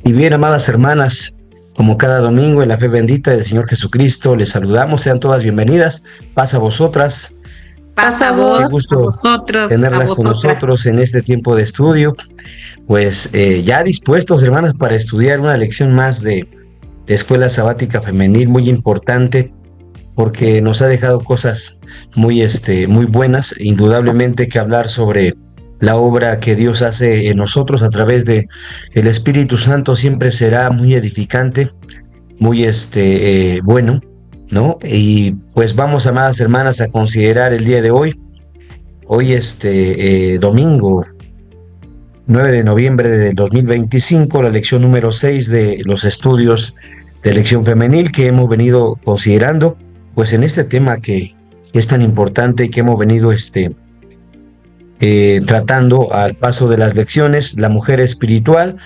Y bien, amadas hermanas, como cada domingo en la fe bendita del Señor Jesucristo, les saludamos, sean todas bienvenidas. Paz a vosotras, Paz a qué vos, a gusto vosotros, a tenerlas con vosotras. nosotros en este tiempo de estudio. Pues ya dispuestos, hermanas, para estudiar una lección más de Escuela Sabática Femenil, muy importante, porque nos ha dejado cosas muy buenas, indudablemente que hablar sobre la obra que Dios hace en nosotros a través de el Espíritu Santo siempre será muy edificante, muy bueno, ¿no? Y pues vamos, amadas hermanas, a considerar el día de hoy domingo 9 de noviembre de 2025, la lección número 6 de los estudios de elección femenil que hemos venido considerando, pues en este tema que es tan importante y que hemos venido tratando al paso de las lecciones, la mujer espiritual.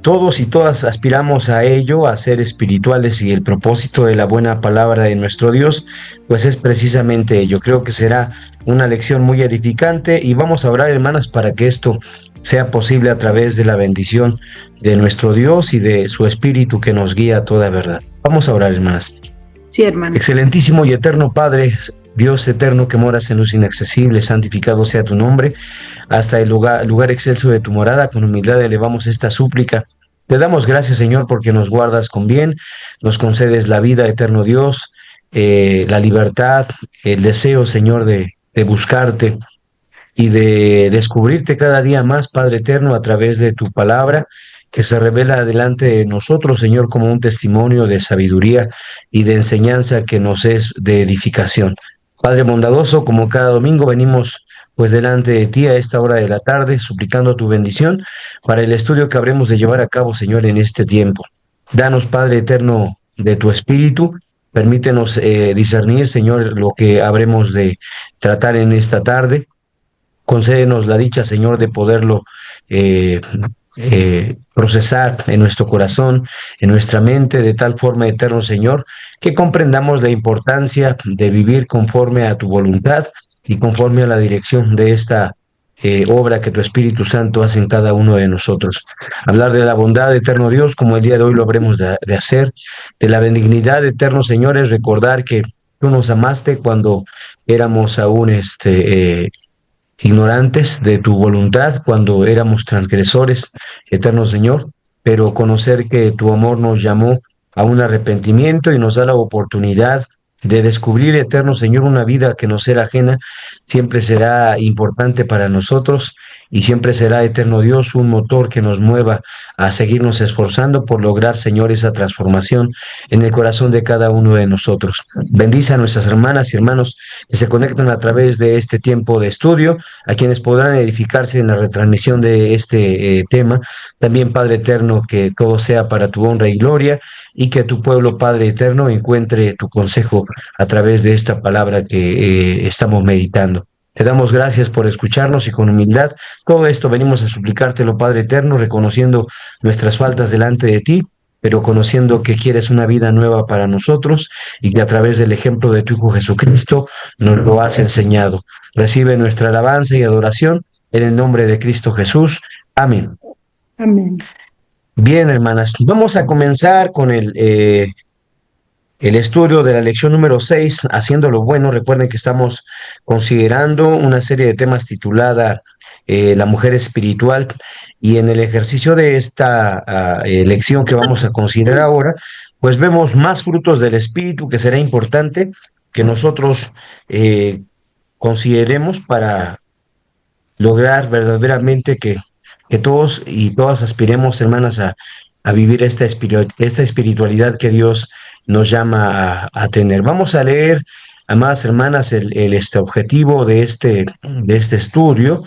Todos y todas aspiramos a ello, a ser espirituales, y el propósito de la buena palabra de nuestro Dios, pues es precisamente ello. Creo que será una lección muy edificante y vamos a orar, hermanas, para que esto sea posible a través de la bendición de nuestro Dios y de su Espíritu que nos guía a toda verdad. Vamos a orar, hermanas. Sí, hermano. Excelentísimo y eterno Padre, Dios eterno que moras en luz inaccesible, santificado sea tu nombre. Hasta el lugar excelso de tu morada, con humildad elevamos esta súplica. Te damos gracias, Señor, porque nos guardas con bien, nos concedes la vida, eterno Dios, la libertad, el deseo, Señor, de buscarte y de descubrirte cada día más, Padre eterno, a través de tu palabra, que se revela delante de nosotros, Señor, como un testimonio de sabiduría y de enseñanza que nos es de edificación. Padre bondadoso, como cada domingo venimos pues delante de ti a esta hora de la tarde, suplicando tu bendición para el estudio que habremos de llevar a cabo, Señor, en este tiempo. Danos, Padre eterno, de tu espíritu. Permítenos discernir, Señor, lo que habremos de tratar en esta tarde. Concédenos la dicha, Señor, de poderlo eh, procesar en nuestro corazón, en nuestra mente, de tal forma, eterno Señor, que comprendamos la importancia de vivir conforme a tu voluntad y conforme a la dirección de esta obra que tu Espíritu Santo hace en cada uno de nosotros. Hablar de la bondad, eterno Dios, como el día de hoy lo habremos de hacer, de la benignidad, eterno Señor, es recordar que tú nos amaste cuando éramos aún ignorantes de tu voluntad, cuando éramos transgresores, eterno Señor, pero conocer que tu amor nos llamó a un arrepentimiento y nos da la oportunidad de descubrir, eterno Señor, una vida que nos será ajena, siempre será importante para nosotros y siempre será, eterno Dios, un motor que nos mueva a seguirnos esforzando por lograr, Señor, esa transformación en el corazón de cada uno de nosotros. Bendice a nuestras hermanas y hermanos que se conectan a través de este tiempo de estudio, a quienes podrán edificarse en la retransmisión de este tema. También, Padre eterno, que todo sea para tu honra y gloria, y que tu pueblo, Padre eterno, encuentre tu consejo a través de esta palabra que estamos meditando. Te damos gracias por escucharnos y con humildad. Todo esto venimos a suplicártelo, Padre eterno, reconociendo nuestras faltas delante de ti, pero conociendo que quieres una vida nueva para nosotros y que a través del ejemplo de tu Hijo Jesucristo nos lo has enseñado. Recibe nuestra alabanza y adoración en el nombre de Cristo Jesús. Amén. Amén. Bien, hermanas, vamos a comenzar con el estudio de la lección número 6, haciéndolo bueno. Recuerden que estamos considerando una serie de temas titulada La mujer espiritual, y en el ejercicio de esta lección que vamos a considerar ahora, pues vemos más frutos del Espíritu que será importante que nosotros consideremos para lograr verdaderamente que todos y todas aspiremos, hermanas, a vivir esta espiritualidad que Dios nos llama a tener. Vamos a leer, amadas hermanas, este objetivo de este estudio.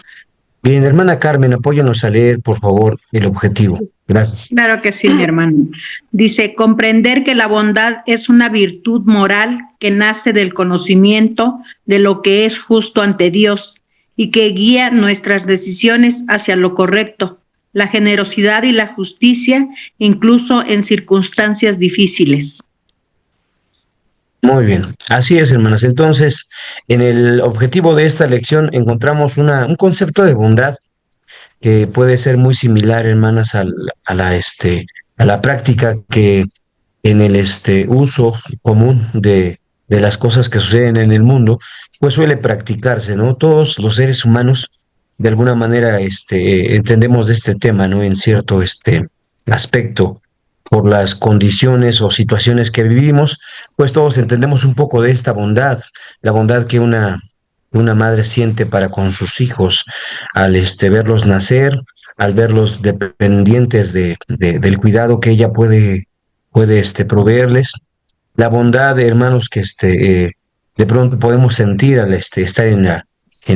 Bien, hermana Carmen, apóyanos a leer, por favor, el objetivo. Gracias. Claro que sí, mi hermano. Dice, comprender que la bondad es una virtud moral que nace del conocimiento de lo que es justo ante Dios y que guía nuestras decisiones hacia lo correcto, la generosidad y la justicia, incluso en circunstancias difíciles. Muy bien, así es, hermanas. Entonces, en el objetivo de esta lección encontramos un concepto de bondad que puede ser muy similar, hermanas, a la práctica que en el uso común de las cosas que suceden en el mundo, pues suele practicarse, ¿no? Todos los seres humanos, de alguna manera, entendemos de este tema, ¿no? En cierto, aspecto, por las condiciones o situaciones que vivimos, pues todos entendemos un poco de esta bondad, la bondad que una madre siente para con sus hijos al, verlos nacer, al verlos dependientes del cuidado que ella puede proveerles, la bondad, hermanos, que de pronto podemos sentir al estar en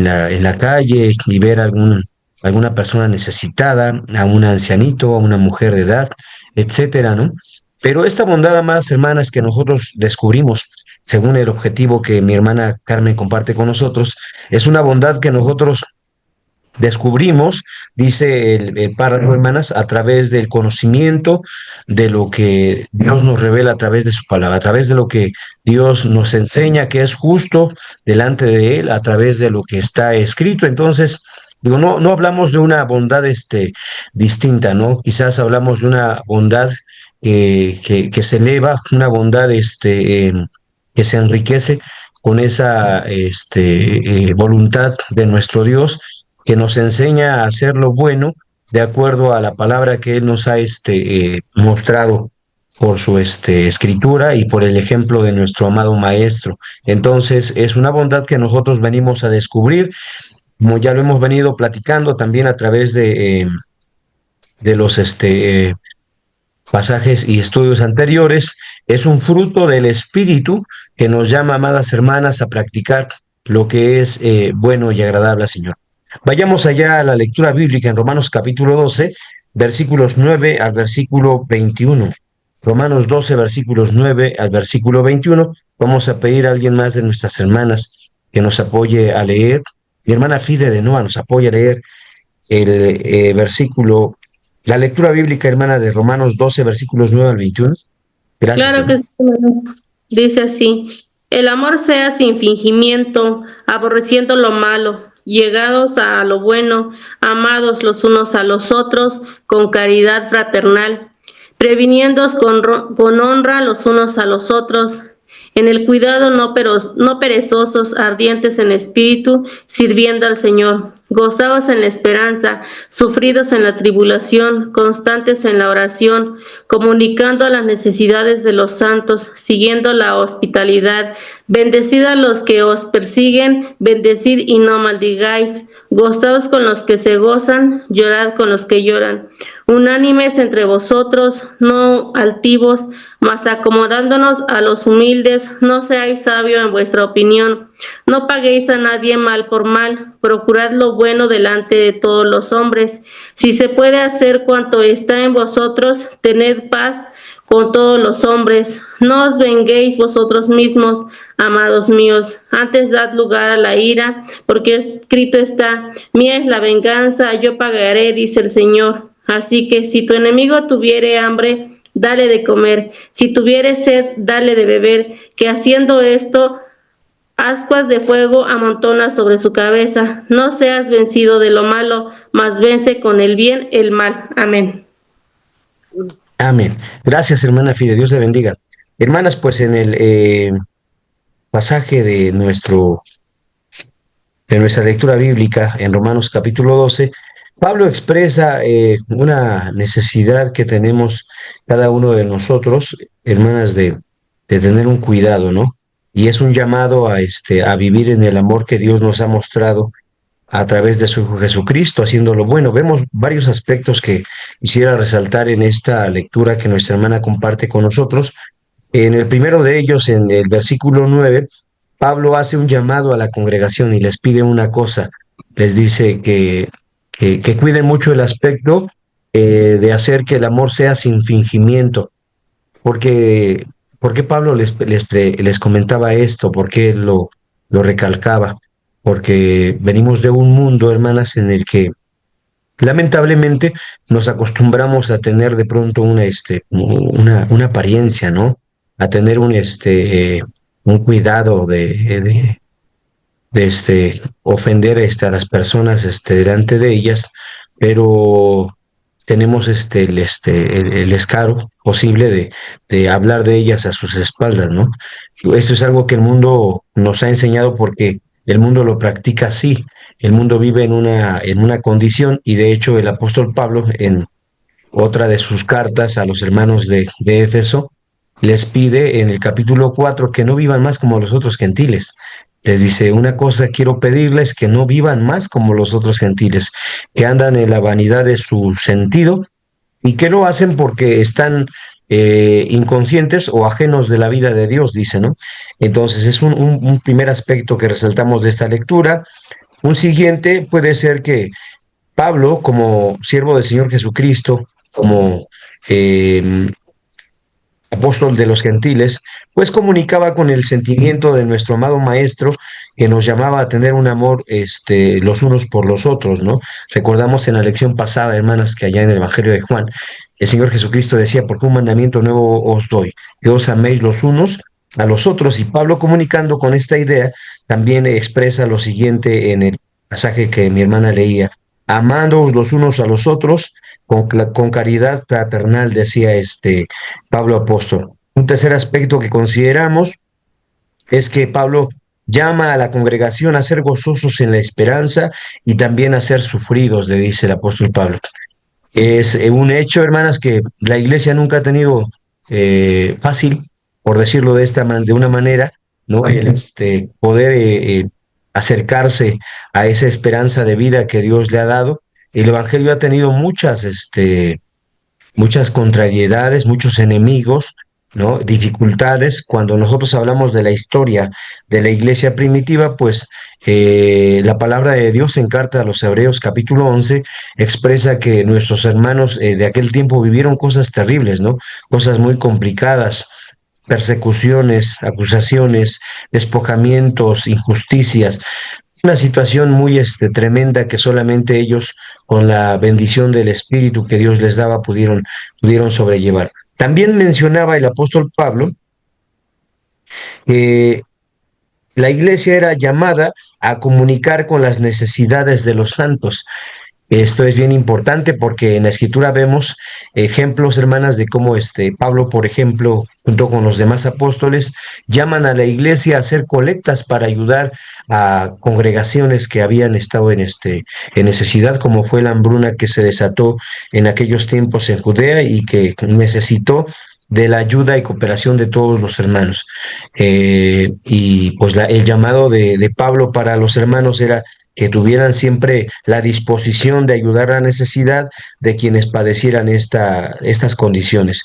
la calle y ver alguna persona necesitada, a un ancianito, a una mujer de edad, etcétera, ¿no? Pero esta bondad, amadas hermanas, que nosotros descubrimos, según el objetivo que mi hermana Carmen comparte con nosotros, es una bondad que nosotros descubrimos, dice el párrafo, hermanas, a través del conocimiento de lo que Dios nos revela a través de su palabra, a través de lo que Dios nos enseña que es justo delante de Él, a través de lo que está escrito. Entonces, digo, no hablamos de una bondad distinta, ¿no? Quizás hablamos de una bondad que se eleva, una bondad que se enriquece con esa voluntad de nuestro Dios que nos enseña a hacer lo bueno de acuerdo a la palabra que Él nos ha mostrado por su escritura y por el ejemplo de nuestro amado Maestro. Entonces, es una bondad que nosotros venimos a descubrir, como ya lo hemos venido platicando también a través de los pasajes y estudios anteriores, es un fruto del Espíritu que nos llama, amadas hermanas, a practicar lo que es bueno y agradable al Señor. Vayamos allá a la lectura bíblica en Romanos capítulo 12, versículos 9 al versículo 21. Romanos 12, versículos 9 al versículo 21. Vamos a pedir a alguien más de nuestras hermanas que nos apoye a leer. Mi hermana Fide de Noa nos apoya a leer el versículo, la lectura bíblica, hermana, de Romanos 12, versículos 9 al 21. Gracias, Claro que hermana. sí. Dice así: el amor sea sin fingimiento, aborreciendo lo malo, llegados a lo bueno, amados los unos a los otros, con caridad fraternal, previniéndoos con honra los unos a los otros, en el cuidado no perezosos, ardientes en espíritu, sirviendo al Señor, gozados en la esperanza, sufridos en la tribulación, constantes en la oración, comunicando las necesidades de los santos, siguiendo la hospitalidad. Bendecid a los que os persiguen, bendecid y no maldigáis. Gozaos con los que se gozan, llorad con los que lloran. Unánimes entre vosotros, no altivos, mas acomodándonos a los humildes. No seáis sabios en vuestra opinión. No paguéis a nadie mal por mal. Procurad lo bueno delante de todos los hombres. Si se puede hacer cuanto está en vosotros, tened paz con todos los hombres. No os venguéis vosotros mismos, amados míos, antes dad lugar a la ira, porque escrito está: mía es la venganza, yo pagaré, dice el Señor. Así que si tu enemigo tuviere hambre, dale de comer; si tuviere sed, dale de beber, que haciendo esto, ascuas de fuego amontona sobre su cabeza. No seas vencido de lo malo, mas vence con el bien el mal. Amén. Amén. Gracias, hermana Fide. Dios le bendiga. Hermanas, pues en el pasaje de nuestra lectura bíblica en Romanos capítulo 12, Pablo expresa una necesidad que tenemos cada uno de nosotros, hermanas, de tener un cuidado, ¿no? Y es un llamado a vivir en el amor que Dios nos ha mostrado a través de su Hijo Jesucristo, haciéndolo bueno. Vemos varios aspectos que quisiera resaltar en esta lectura que nuestra hermana comparte con nosotros. En el primero de ellos, en el versículo 9, Pablo hace un llamado a la congregación y les pide una cosa. Les dice que cuiden mucho el aspecto de hacer que el amor sea sin fingimiento. Porque, ¿por qué Pablo les comentaba esto? ¿Por qué lo recalcaba? Porque venimos de un mundo, hermanas, en el que lamentablemente nos acostumbramos a tener de pronto una apariencia, ¿no? A tener un cuidado de ofender a las personas delante de ellas, pero tenemos el descaro posible de hablar de ellas a sus espaldas, ¿no? Esto es algo que el mundo nos ha enseñado porque el mundo lo practica así. El mundo vive en una condición y de hecho el apóstol Pablo en otra de sus cartas a los hermanos de Éfeso les pide en el capítulo 4 que no vivan más como los otros gentiles. Les dice, una cosa quiero pedirles, que no vivan más como los otros gentiles, que andan en la vanidad de su sentido y que lo hacen porque están inconscientes o ajenos de la vida de Dios, dice, ¿no? Entonces es un primer aspecto que resaltamos de esta lectura. Un siguiente puede ser que Pablo, como siervo del Señor Jesucristo, como eh, apóstol de los gentiles, pues comunicaba con el sentimiento de nuestro amado Maestro que nos llamaba a tener un amor los unos por los otros, ¿no? Recordamos en la lección pasada, hermanas, que allá en el Evangelio de Juan, el Señor Jesucristo decía, porque un mandamiento nuevo os doy, que os améis los unos a los otros. Y Pablo, comunicando con esta idea, también expresa lo siguiente en el pasaje que mi hermana leía, amándoos los unos a los otros con caridad fraternal, decía Pablo apóstol. Un tercer aspecto que consideramos es que Pablo llama a la congregación a ser gozosos en la esperanza y también a ser sufridos, le dice el apóstol Pablo. Es un hecho, hermanas, que la iglesia nunca ha tenido fácil, por decirlo de una manera, ¿no? El poder acercarse a esa esperanza de vida que Dios le ha dado. El Evangelio ha tenido muchas contrariedades, muchos enemigos, ¿no? Dificultades. Cuando nosotros hablamos de la historia de la iglesia primitiva, pues la palabra de Dios en carta a los Hebreos capítulo 11 expresa que nuestros hermanos de aquel tiempo vivieron cosas terribles, ¿no? Cosas muy complicadas, persecuciones, acusaciones, despojamientos, injusticias, una situación muy tremenda que solamente ellos, con la bendición del Espíritu que Dios les daba, pudieron sobrellevar. También mencionaba el apóstol Pablo que la iglesia era llamada a comunicar con las necesidades de los santos. Esto es bien importante porque en la escritura vemos ejemplos, hermanas, de cómo Pablo, por ejemplo, junto con los demás apóstoles, llaman a la iglesia a hacer colectas para ayudar a congregaciones que habían estado en necesidad, como fue la hambruna que se desató en aquellos tiempos en Judea y que necesitó de la ayuda y cooperación de todos los hermanos. Y pues el llamado de Pablo para los hermanos era que tuvieran siempre la disposición de ayudar a la necesidad de quienes padecieran estas condiciones.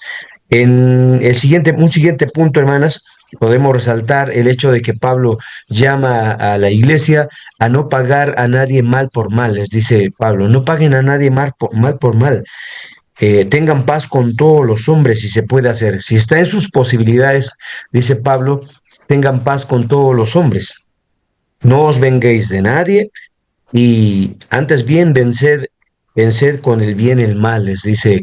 Un siguiente punto, hermanas, podemos resaltar el hecho de que Pablo llama a la iglesia a no pagar a nadie mal por mal. Les dice Pablo, no paguen a nadie mal por mal. Tengan paz con todos los hombres si se puede hacer. Si está en sus posibilidades, dice Pablo, tengan paz con todos los hombres. No os venguéis de nadie y antes bien venced con el bien el mal, les dice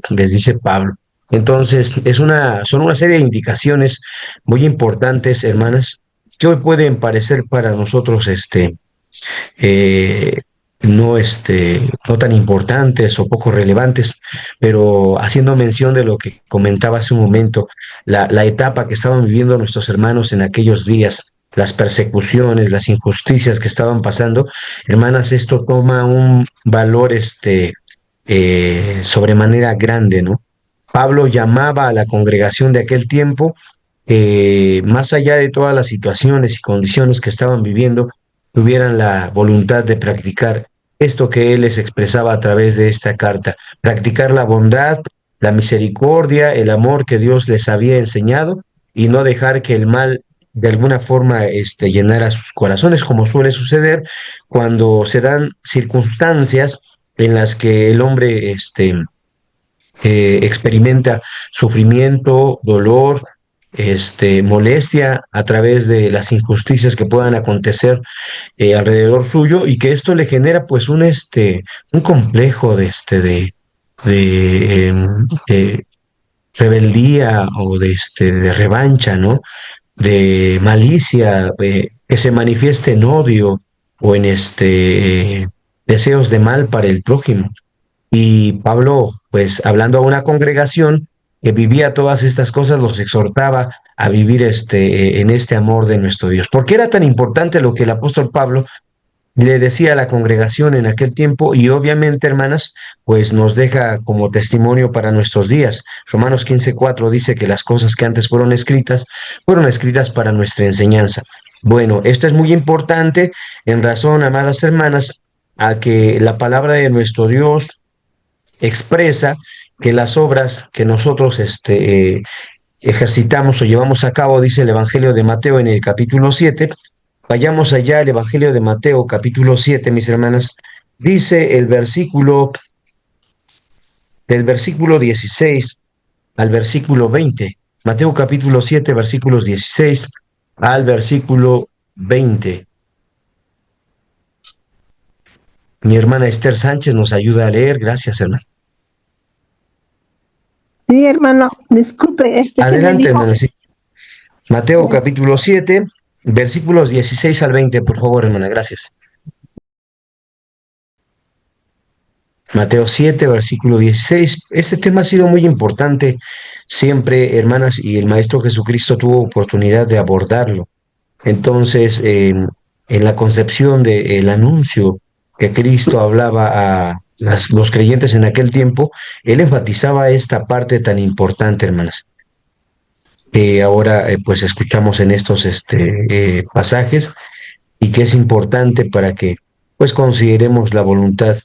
Pablo. Entonces, son una serie de indicaciones muy importantes, hermanas, que hoy pueden parecer para nosotros eh, no tan importantes o poco relevantes, pero haciendo mención de lo que comentaba hace un momento, la etapa que estaban viviendo nuestros hermanos en aquellos días, las persecuciones, las injusticias que estaban pasando, hermanas, esto toma un valor sobremanera grande, ¿no? Pablo llamaba a la congregación de aquel tiempo más allá de todas las situaciones y condiciones que estaban viviendo, tuvieran la voluntad de practicar esto que él les expresaba a través de esta carta, practicar la bondad, la misericordia, el amor que Dios les había enseñado y no dejar que el mal de alguna forma llenara sus corazones, como suele suceder cuando se dan circunstancias en las que el hombre experimenta sufrimiento, dolor, molestia a través de las injusticias que puedan acontecer alrededor suyo y que esto le genera pues un complejo de rebeldía o de revancha, ¿no? De malicia, que se manifieste en odio o en deseos de mal para el prójimo. Y Pablo, pues hablando a una congregación que vivía todas estas cosas, los exhortaba a vivir en este amor de nuestro Dios. ¿Por qué era tan importante lo que el apóstol Pablo le decía a la congregación en aquel tiempo? Y obviamente, hermanas, pues nos deja como testimonio para nuestros días. Romanos 15:4 dice que las cosas que antes fueron escritas para nuestra enseñanza. Bueno, esto es muy importante en razón, amadas hermanas, a que la palabra de nuestro Dios expresa que las obras que nosotros ejercitamos o llevamos a cabo, dice el Evangelio de Mateo en el capítulo 7. Vayamos allá al Evangelio de Mateo, capítulo 7, mis hermanas. Dice el versículo, del versículo 16 al versículo 20. Mateo capítulo 7, versículos 16 al versículo 20. Mi hermana Esther Sánchez nos ayuda a leer. Gracias, hermana. Sí, hermano, disculpe, ¿qué me Adelante, dijo? hermana. Sí. Mateo capítulo 7, versículos 16 al 20, por favor, hermana. Gracias. Mateo 7, versículo 16. Este tema ha sido muy importante siempre, hermanas, y el Maestro Jesucristo tuvo oportunidad de abordarlo. Entonces, en la concepción del anuncio que Cristo hablaba a los creyentes en aquel tiempo, él enfatizaba esta parte tan importante, hermanas, que ahora pues escuchamos en estos pasajes y que es importante para que pues consideremos la voluntad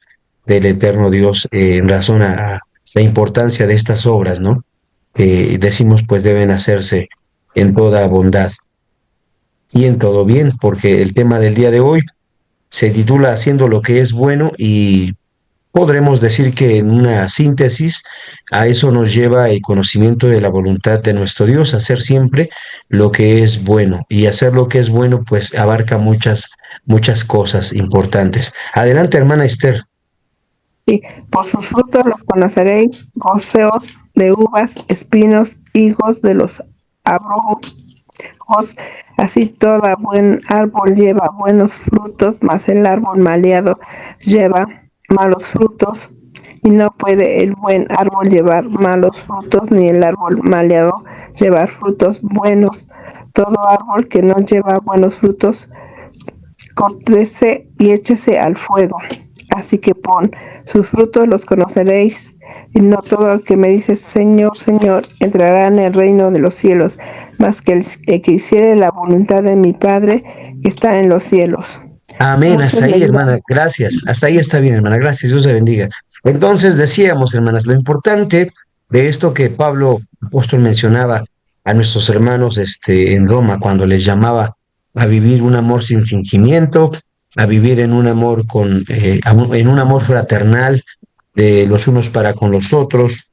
del eterno Dios en razón a la importancia de estas obras, ¿no? Que decimos pues deben hacerse en toda bondad y en todo bien, porque el tema del día de hoy se titula Haciendo lo que es bueno y podremos decir que en una síntesis a eso nos lleva el conocimiento de la voluntad de nuestro Dios, hacer siempre lo que es bueno y hacer lo que es bueno pues abarca muchas cosas importantes. Adelante, hermana Esther. Sí, por sus frutos los conoceréis, goceos de uvas, espinos, higos de los abrojos. Así todo buen árbol lleva buenos frutos, mas el árbol maleado lleva malos frutos. Y no puede el buen árbol llevar malos frutos, ni el árbol maleado llevar frutos buenos. Todo árbol que no lleva buenos frutos, córtese y échese al fuego. Así que por sus frutos los conoceréis, y no todo el que me dice Señor, Señor, entrará en el reino de los cielos, mas que el que hiciere la voluntad de mi Padre que está en los cielos. Amén, Muchos hasta ahí, me hermana, gracias. Hasta ahí está bien, hermana, gracias, Dios te bendiga. Entonces decíamos, hermanas, lo importante de esto que Pablo, apóstol, mencionaba a nuestros hermanos en Roma cuando les llamaba a vivir un amor sin fingimiento, a vivir en un amor en un amor fraternal de los unos para con los otros,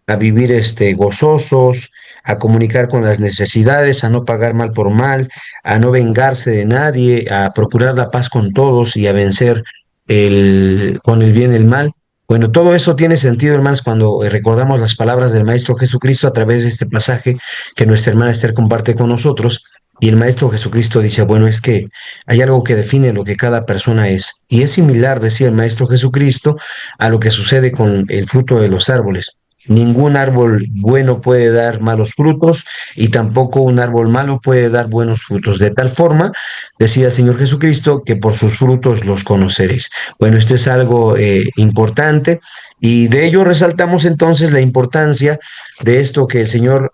a vivir gozosos, a comunicar con las necesidades, a no pagar mal por mal, a no vengarse de nadie, a procurar la paz con todos y a vencer con el bien el mal. Bueno, todo eso tiene sentido, hermanos, cuando recordamos las palabras del Maestro Jesucristo a través de este pasaje que nuestra hermana Esther comparte con nosotros. Y el Maestro Jesucristo dice, bueno, es que hay algo que define lo que cada persona es. Y es similar, decía el Maestro Jesucristo, a lo que sucede con el fruto de los árboles. Ningún árbol bueno puede dar malos frutos y tampoco un árbol malo puede dar buenos frutos. De tal forma, decía el Señor Jesucristo, que por sus frutos los conoceréis. Bueno, esto es algo importante y de ello resaltamos entonces la importancia de esto que el Señor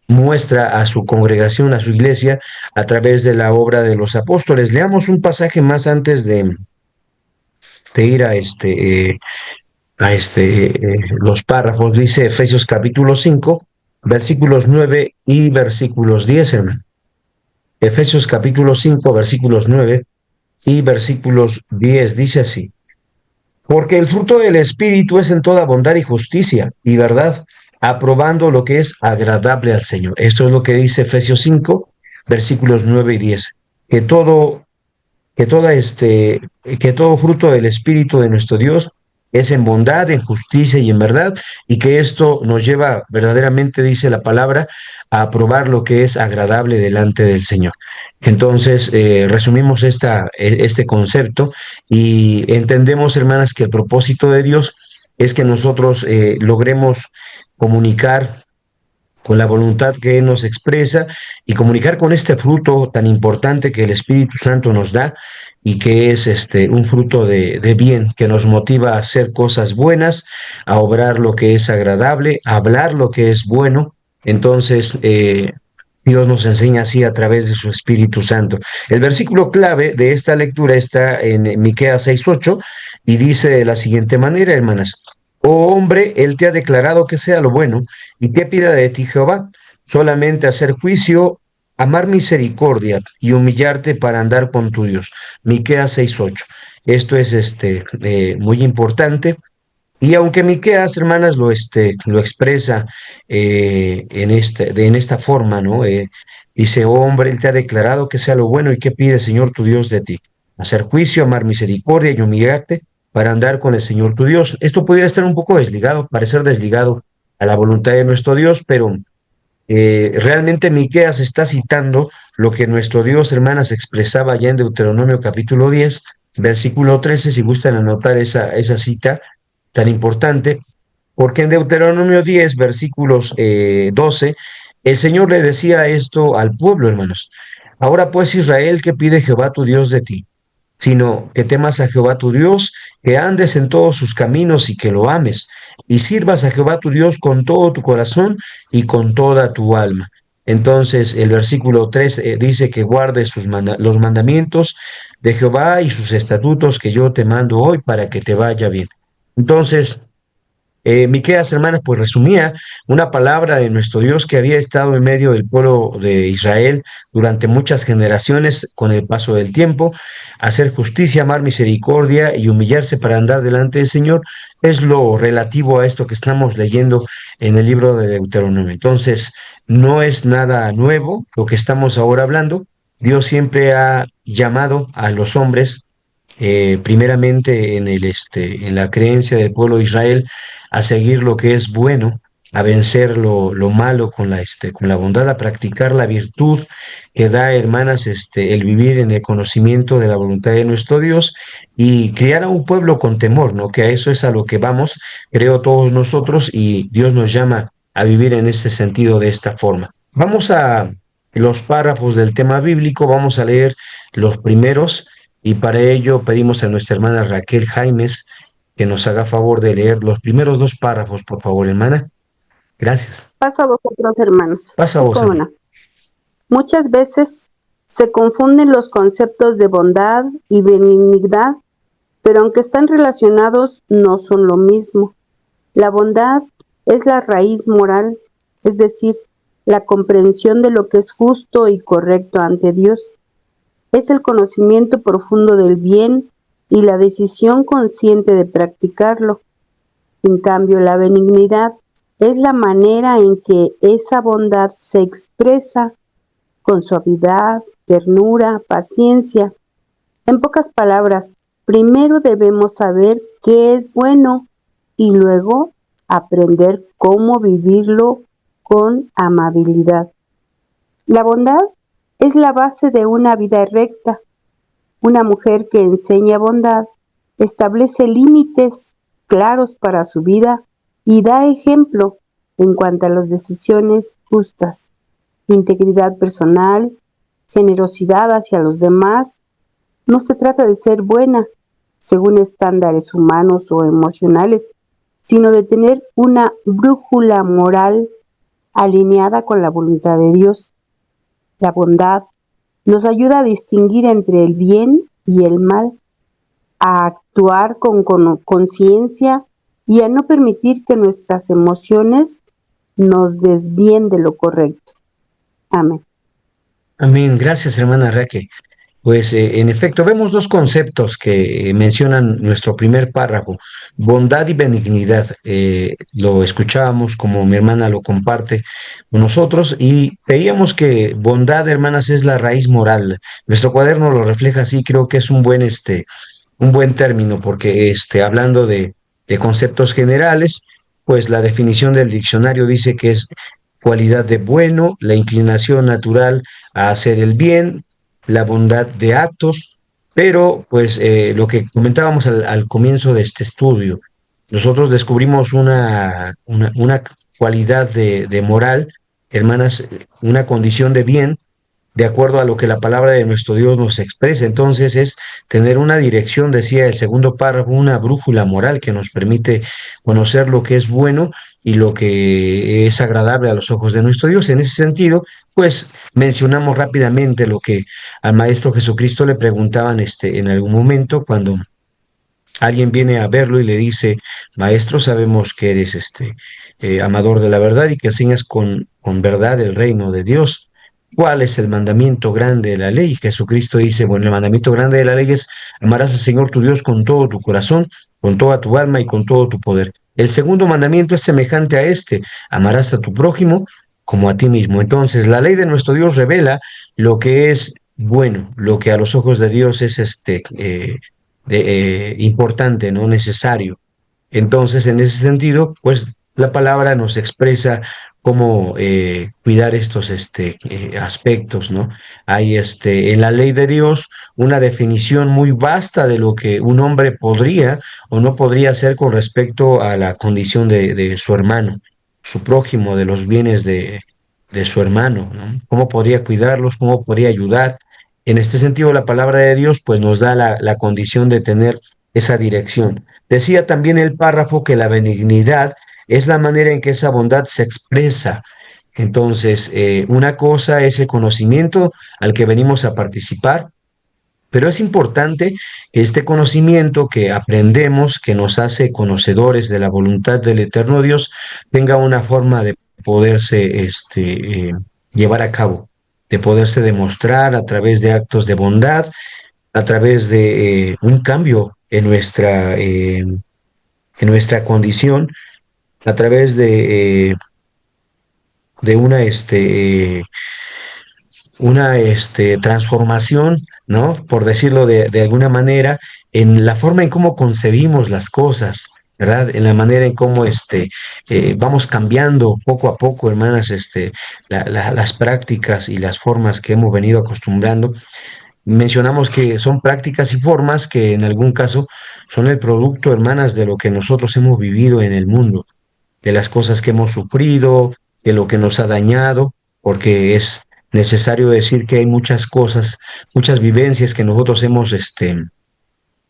muestra a su congregación, a su iglesia, a través de la obra de los apóstoles. Leamos un pasaje más antes de ir los párrafos. Dice Efesios capítulo 5, versículos 9 y versículos 10, hermano. Efesios capítulo 5, versículos 9 y versículos 10, dice así. Porque el fruto del Espíritu es en toda bondad y justicia y verdad, aprobando lo que es agradable al Señor. Esto es lo que dice Efesios 5, versículos 9 y 10. Que todo fruto del Espíritu de nuestro Dios es en bondad, en justicia y en verdad, y que esto nos lleva verdaderamente, dice la palabra, a aprobar lo que es agradable delante del Señor. Entonces, resumimos este concepto y entendemos, hermanas, que el propósito de Dios es que nosotros logremos comunicar con la voluntad que Él nos expresa y comunicar con este fruto tan importante que el Espíritu Santo nos da y que es un fruto de bien, que nos motiva a hacer cosas buenas, a obrar lo que es agradable, a hablar lo que es bueno. Entonces, Dios nos enseña así a través de su Espíritu Santo. El versículo clave de esta lectura está en Miqueas 6:8 y dice de la siguiente manera, hermanas: Oh hombre, Él te ha declarado que sea lo bueno, y qué pida de ti Jehová, solamente hacer juicio, amar misericordia y humillarte para andar con tu Dios. Miqueas 6:8. Esto es muy importante. Y aunque Miqueas, hermanas, lo expresa en esta forma, ¿no? Dice: oh hombre, Él te ha declarado que sea lo bueno, y qué pide el Señor tu Dios de ti: hacer juicio, amar misericordia y humillarte para andar con el Señor tu Dios. Esto podría estar un poco desligado, parecer desligado a la voluntad de nuestro Dios, pero realmente Miqueas está citando lo que nuestro Dios, hermanas, expresaba ya en Deuteronomio capítulo 10, versículo 13, si gustan anotar esa cita tan importante, porque en Deuteronomio 10, versículos 12, el Señor le decía esto al pueblo, hermanos: ahora pues, Israel, ¿qué pide Jehová tu Dios de ti? Sino que temas a Jehová tu Dios, que andes en todos sus caminos y que lo ames, y sirvas a Jehová tu Dios con todo tu corazón y con toda tu alma. Entonces el versículo 3 dice que guardes los mandamientos de Jehová y sus estatutos que yo te mando hoy para que te vaya bien. Entonces, Miqueas, hermanas, pues resumía una palabra de nuestro Dios que había estado en medio del pueblo de Israel durante muchas generaciones con el paso del tiempo. Hacer justicia, amar misericordia y humillarse para andar delante del Señor es lo relativo a esto que estamos leyendo en el libro de Deuteronomio. Entonces, no es nada nuevo lo que estamos ahora hablando. Dios siempre ha llamado a los hombres, primeramente en la creencia del pueblo de Israel, a seguir lo que es bueno, a vencer lo malo con con la bondad, a practicar la virtud que da, hermanas, el vivir en el conocimiento de la voluntad de nuestro Dios y criar a un pueblo con temor, ¿no? Que a eso es a lo que vamos, creo, todos nosotros, y Dios nos llama a vivir en ese sentido, de esta forma. Vamos a los párrafos del tema bíblico, vamos a leer los primeros, y para ello pedimos a nuestra hermana Raquel Jaimes que nos haga favor de leer los primeros dos párrafos, por favor, hermana. Gracias. Paso a vosotros, hermanos. Pasa a Sí, vos, cómo hermana. no. Muchas veces se confunden los conceptos de bondad y benignidad, pero aunque están relacionados, no son lo mismo. La bondad es la raíz moral, es decir, la comprensión de lo que es justo y correcto ante Dios. Es el conocimiento profundo del bien y la decisión consciente de practicarlo. En cambio, la benignidad es la manera en que esa bondad se expresa con suavidad, ternura, paciencia. En pocas palabras, primero debemos saber qué es bueno y luego aprender cómo vivirlo con amabilidad. La bondad es la base de una vida recta. Una mujer que enseña bondad establece límites claros para su vida y da ejemplo en cuanto a las decisiones justas, integridad personal, generosidad hacia los demás. No se trata de ser buena según estándares humanos o emocionales, sino de tener una brújula moral alineada con la voluntad de Dios. La bondad nos ayuda a distinguir entre el bien y el mal, a actuar con conciencia y a no permitir que nuestras emociones nos desvíen de lo correcto. Amén. Amén. Gracias, hermana Raquel. Pues en efecto, vemos dos conceptos que mencionan nuestro primer párrafo: bondad y benignidad. Lo escuchábamos como mi hermana lo comparte con nosotros, y veíamos que bondad, hermanas, es la raíz moral. Nuestro cuaderno lo refleja así, creo que es un buen término, porque hablando de conceptos generales, pues la definición del diccionario dice que es cualidad de bueno, la inclinación natural a hacer el bien, la bondad de actos, pero pues lo que comentábamos al comienzo de este estudio, nosotros descubrimos una cualidad de moral, hermanas, una condición de bien, de acuerdo a lo que la palabra de nuestro Dios nos expresa. Entonces es tener una dirección, decía el segundo párrafo, una brújula moral que nos permite conocer lo que es bueno y lo que es agradable a los ojos de nuestro Dios. En ese sentido, pues mencionamos rápidamente lo que al Maestro Jesucristo le preguntaban en algún momento cuando alguien viene a verlo y le dice, Maestro, sabemos que eres amador de la verdad y que enseñas con verdad el reino de Dios. ¿Cuál es el mandamiento grande de la ley? Jesucristo dice, bueno, el mandamiento grande de la ley es amarás al Señor tu Dios con todo tu corazón, con toda tu alma y con todo tu poder. El segundo mandamiento es semejante a este, amarás a tu prójimo como a ti mismo. Entonces, la ley de nuestro Dios revela lo que es bueno, lo que a los ojos de Dios es importante, ¿no? Necesario. Entonces, en ese sentido, pues la palabra nos expresa cómo cuidar estos aspectos, ¿no? Hay en la ley de Dios una definición muy vasta de lo que un hombre podría o no podría hacer con respecto a la condición de su hermano, su prójimo, de los bienes de su hermano, ¿no? Cómo podría cuidarlos, cómo podría ayudar. En este sentido, la palabra de Dios pues nos da la condición de tener esa dirección. Decía también el párrafo que la benignidad es la manera en que esa bondad se expresa. Entonces, una cosa es el conocimiento al que venimos a participar, pero es importante que este conocimiento que aprendemos, que nos hace conocedores de la voluntad del eterno Dios, tenga una forma de poderse llevar a cabo, de poderse demostrar a través de actos de bondad, a través de un cambio en nuestra condición, a través de una transformación, ¿no? Por decirlo de alguna manera, en la forma en cómo concebimos las cosas, ¿verdad? En la manera en cómo vamos cambiando poco a poco, hermanas, las prácticas y las formas que hemos venido acostumbrando. Mencionamos que son prácticas y formas que en algún caso son el producto, hermanas, de lo que nosotros hemos vivido en el mundo, de las cosas que hemos sufrido, de lo que nos ha dañado, porque es necesario decir que hay muchas cosas, muchas vivencias que nosotros hemos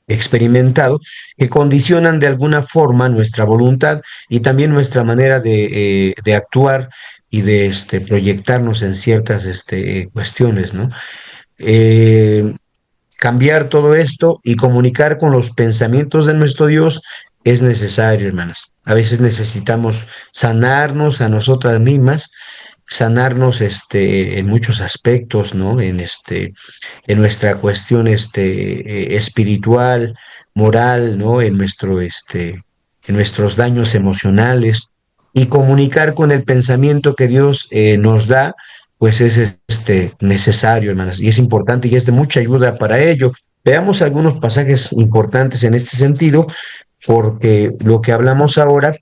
experimentado que condicionan de alguna forma nuestra voluntad y también nuestra manera de actuar y de proyectarnos en ciertas cuestiones, ¿no? Eh, Cambiar todo esto y comunicar con los pensamientos de nuestro Dios es necesario, hermanas. A veces necesitamos sanarnos a nosotras mismas, sanarnos en muchos aspectos, ¿no? En nuestra cuestión espiritual, moral, ¿no? En nuestros daños emocionales y comunicar con el pensamiento que Dios nos da, pues es necesario, hermanas, y es importante y es de mucha ayuda para ello. Veamos algunos pasajes importantes en este sentido, porque lo que hablamos ahora,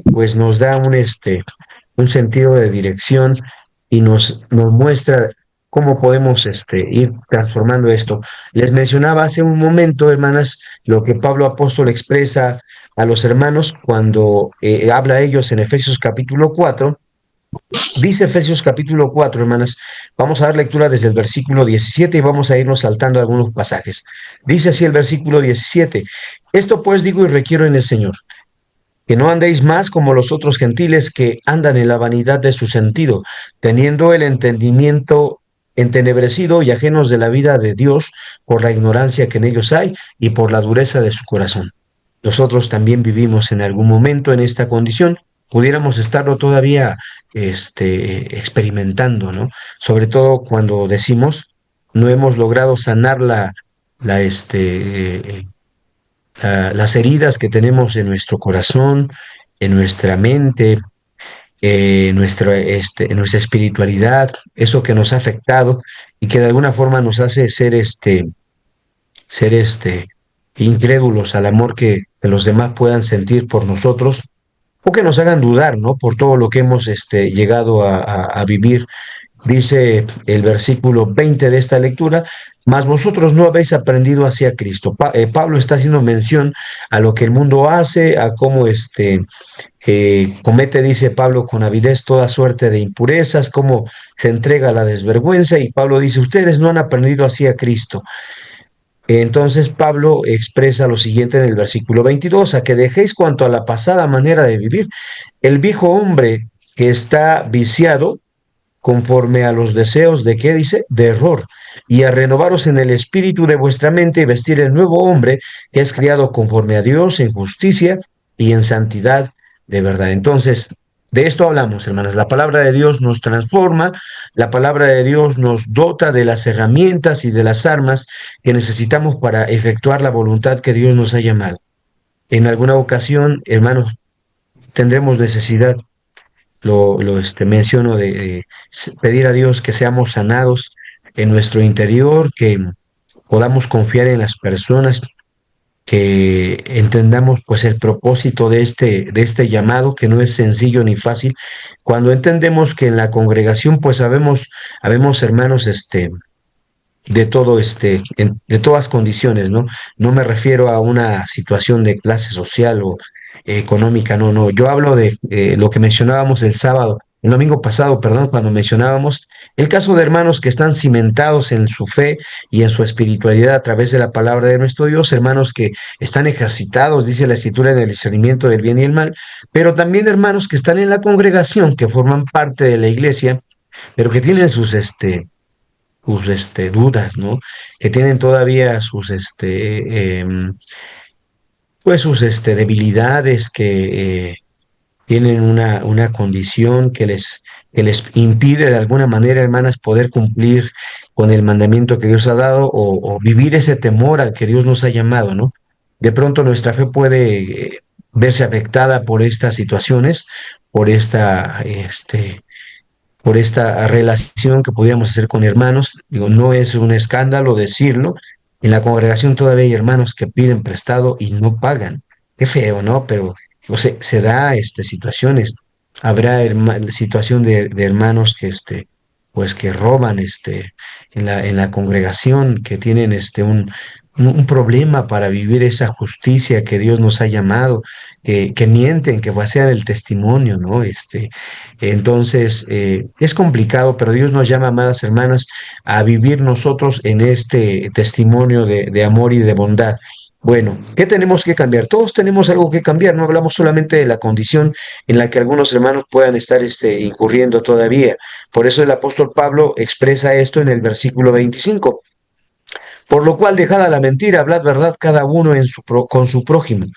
pues nos da un sentido de dirección y nos muestra cómo podemos ir transformando esto. Les mencionaba hace un momento, hermanas, lo que Pablo Apóstol expresa a los hermanos cuando habla a ellos en Efesios capítulo 4. Dice Efesios capítulo 4, hermanas, vamos a dar lectura desde el versículo 17 y vamos a irnos saltando algunos pasajes. Dice así el versículo 17, esto pues digo y requiero en el Señor, que no andéis más como los otros gentiles que andan en la vanidad de su sentido, teniendo el entendimiento entenebrecido y ajenos de la vida de Dios por la ignorancia que en ellos hay y por la dureza de su corazón. Nosotros también vivimos en algún momento en esta condición, pudiéramos estarlo todavía experimentando, ¿no? Sobre todo cuando decimos no hemos logrado sanar la, las heridas que tenemos en nuestro corazón, en nuestra mente, en nuestra espiritualidad, eso que nos ha afectado y que de alguna forma nos hace ser incrédulos al amor que los demás puedan sentir por nosotros o que nos hagan dudar, ¿no? Por todo lo que hemos llegado a vivir Dice el versículo 20 de esta lectura, mas vosotros no habéis aprendido hacia Cristo. Pablo está haciendo mención a lo que el mundo hace, a cómo comete, dice Pablo, con avidez toda suerte de impurezas, cómo se entrega a la desvergüenza, y Pablo dice, ustedes no han aprendido hacia Cristo. Entonces Pablo expresa lo siguiente en el versículo 22, a que dejéis cuanto a la pasada manera de vivir, el viejo hombre que está viciado conforme a los deseos de, ¿qué dice? De error, y a renovaros en el espíritu de vuestra mente y vestir el nuevo hombre que es criado conforme a Dios en justicia y en santidad de verdad. Entonces, de esto hablamos, hermanas. La palabra de Dios nos transforma, la palabra de Dios nos dota de las herramientas y de las armas que necesitamos para efectuar la voluntad que Dios nos ha llamado. En alguna ocasión, hermanos, tendremos necesidad menciono de pedir a Dios que seamos sanados en nuestro interior, que podamos confiar en las personas, que entendamos pues el propósito de este llamado, que no es sencillo ni fácil. Cuando entendemos que en la congregación pues habemos hermanos de todo de todas condiciones, ¿no? No me refiero a una situación de clase social o económica, no, no. Yo hablo de lo que mencionábamos el domingo pasado, perdón, cuando mencionábamos el caso de hermanos que están cimentados en su fe y en su espiritualidad a través de la palabra de nuestro Dios, hermanos que están ejercitados, dice la Escritura, en el discernimiento del bien y el mal, pero también hermanos que están en la congregación, que forman parte de la iglesia, pero que tienen sus dudas, ¿no? Que tienen todavía pues sus debilidades, que tienen una condición que les impide de alguna manera, hermanas, poder cumplir con el mandamiento que Dios ha dado o vivir ese temor al que Dios nos ha llamado, ¿no? De pronto nuestra fe puede verse afectada por estas situaciones, por por esta relación que podíamos hacer con hermanos. Digo, no es un escándalo decirlo. En la congregación todavía hay hermanos que piden prestado y no pagan. Qué feo, ¿no? Pero o sea, se da situaciones. Habrá situación de hermanos que pues que roban en la congregación, que tienen un problema para vivir esa justicia que Dios nos ha llamado, que mienten, que vacían el testimonio, ¿no? Entonces, es complicado, pero Dios nos llama, amadas hermanas, a vivir nosotros en este testimonio de amor y de bondad. Bueno, ¿qué tenemos que cambiar? Todos tenemos algo que cambiar, no hablamos solamente de la condición en la que algunos hermanos puedan estar incurriendo todavía. Por eso el apóstol Pablo expresa esto en el versículo 25. Por lo cual, dejad la mentira, hablad verdad cada uno con su prójimo,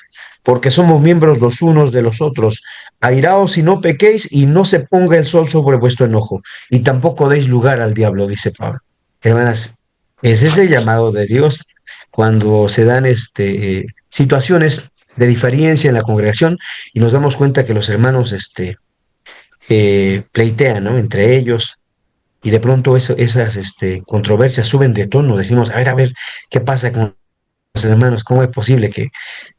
porque somos miembros los unos de los otros. Airaos y no pequéis, y no se ponga el sol sobre vuestro enojo, y tampoco deis lugar al diablo, dice Pablo. Hermanas, es ese llamado de Dios cuando se dan situaciones de diferencia en la congregación y nos damos cuenta que los hermanos pleitean, ¿no? Entre ellos, y de pronto esas controversias suben de tono. Decimos, a ver, ¿qué pasa con los hermanos? ¿Cómo es posible que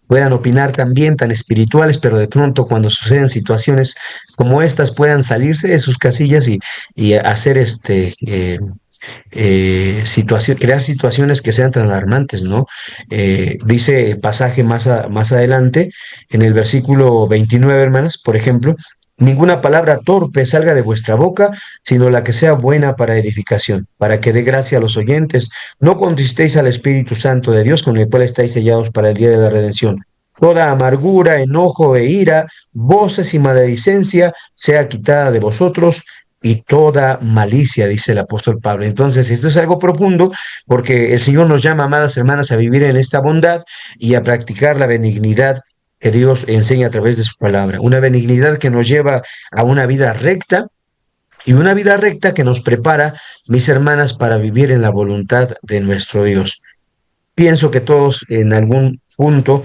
puedan opinar tan bien, tan espirituales, pero de pronto cuando suceden situaciones como estas puedan salirse de sus casillas y hacer crear situaciones que sean tan alarmantes, ¿no? Dice el pasaje más adelante, en el versículo 29, hermanas, por ejemplo, ninguna palabra torpe salga de vuestra boca, sino la que sea buena para edificación, para que dé gracia a los oyentes. No contristéis al Espíritu Santo de Dios, con el cual estáis sellados para el día de la redención. Toda amargura, enojo e ira, voces y maledicencia sea quitada de vosotros, y toda malicia, dice el apóstol Pablo. Entonces, esto es algo profundo porque el Señor nos llama, amadas hermanas, a vivir en esta bondad y a practicar la benignidad que Dios enseña a través de su palabra. Una benignidad que nos lleva a una vida recta y una vida recta que nos prepara, mis hermanas, para vivir en la voluntad de nuestro Dios. Pienso que todos en algún punto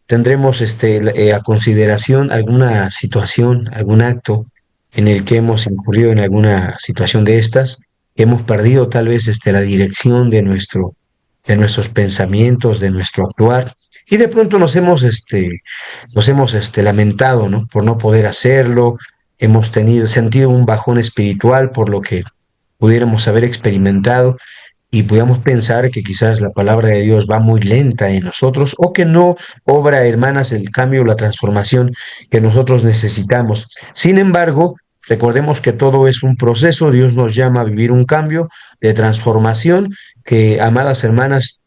tendremos a consideración alguna situación, algún acto en el que hemos incurrido en alguna situación de estas, hemos perdido tal vez la dirección de nuestros pensamientos, de nuestro actuar, y de pronto nos hemos lamentado, ¿no? Por no poder hacerlo, hemos sentido un bajón espiritual por lo que pudiéramos haber experimentado y podamos pensar que quizás la palabra de Dios va muy lenta en nosotros o que no obra, hermanas, el cambio, la transformación que nosotros necesitamos. Sin embargo, recordemos que todo es un proceso. Dios nos llama a vivir un cambio de transformación que, amadas hermanas,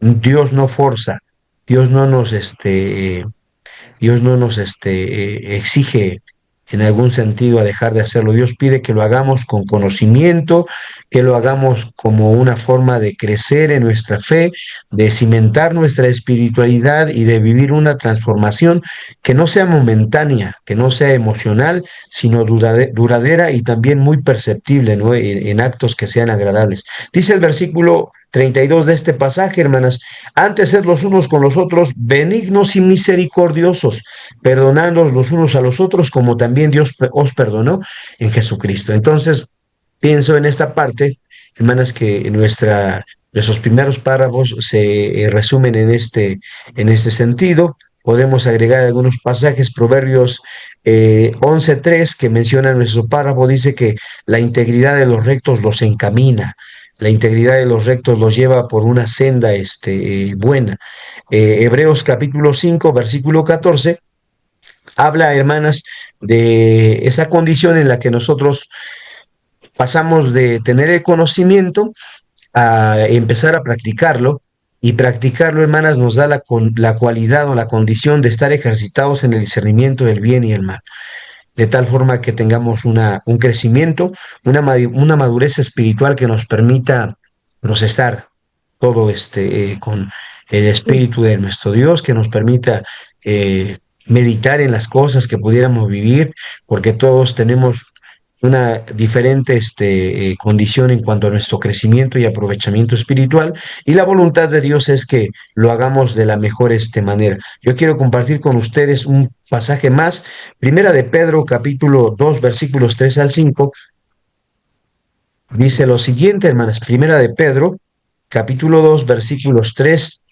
Dios no forza, Dios no nos, Dios no nos exige en algún sentido a dejar de hacerlo. Dios pide que lo hagamos con conocimiento, que lo hagamos como una forma de crecer en nuestra fe, de cimentar nuestra espiritualidad y de vivir una transformación que no sea momentánea, que no sea emocional, sino duradera y también muy perceptible, ¿no? En actos que sean agradables. Dice el versículo 32 de este pasaje, hermanas: antes sed los unos con los otros benignos y misericordiosos, perdonándoos los unos a los otros, como también Dios os perdonó en Jesucristo. Entonces, pienso en esta parte, hermanas, que nuestros primeros párrafos se resumen en este sentido. Podemos agregar algunos pasajes. Proverbios 11:3, que menciona nuestro párrafo, dice que la integridad de los rectos los encamina. La integridad de los rectos los lleva por una senda buena. Hebreos capítulo 5, versículo 14, habla, hermanas, de esa condición en la que nosotros pasamos de tener el conocimiento a empezar a practicarlo, y practicarlo, hermanas, nos da la cualidad o la condición de estar ejercitados en el discernimiento del bien y el mal, de tal forma que tengamos un crecimiento, una madurez espiritual que nos permita procesar todo con el Espíritu de nuestro Dios, que nos permita meditar en las cosas que pudiéramos vivir, porque todos tenemos una diferente condición en cuanto a nuestro crecimiento y aprovechamiento espiritual, y la voluntad de Dios es que lo hagamos de la mejor manera. Yo quiero compartir con ustedes un pasaje más, Primera de Pedro, capítulo 2, versículos 3 al 5, dice lo siguiente, hermanas. Primera de Pedro, capítulo 2, versículos 3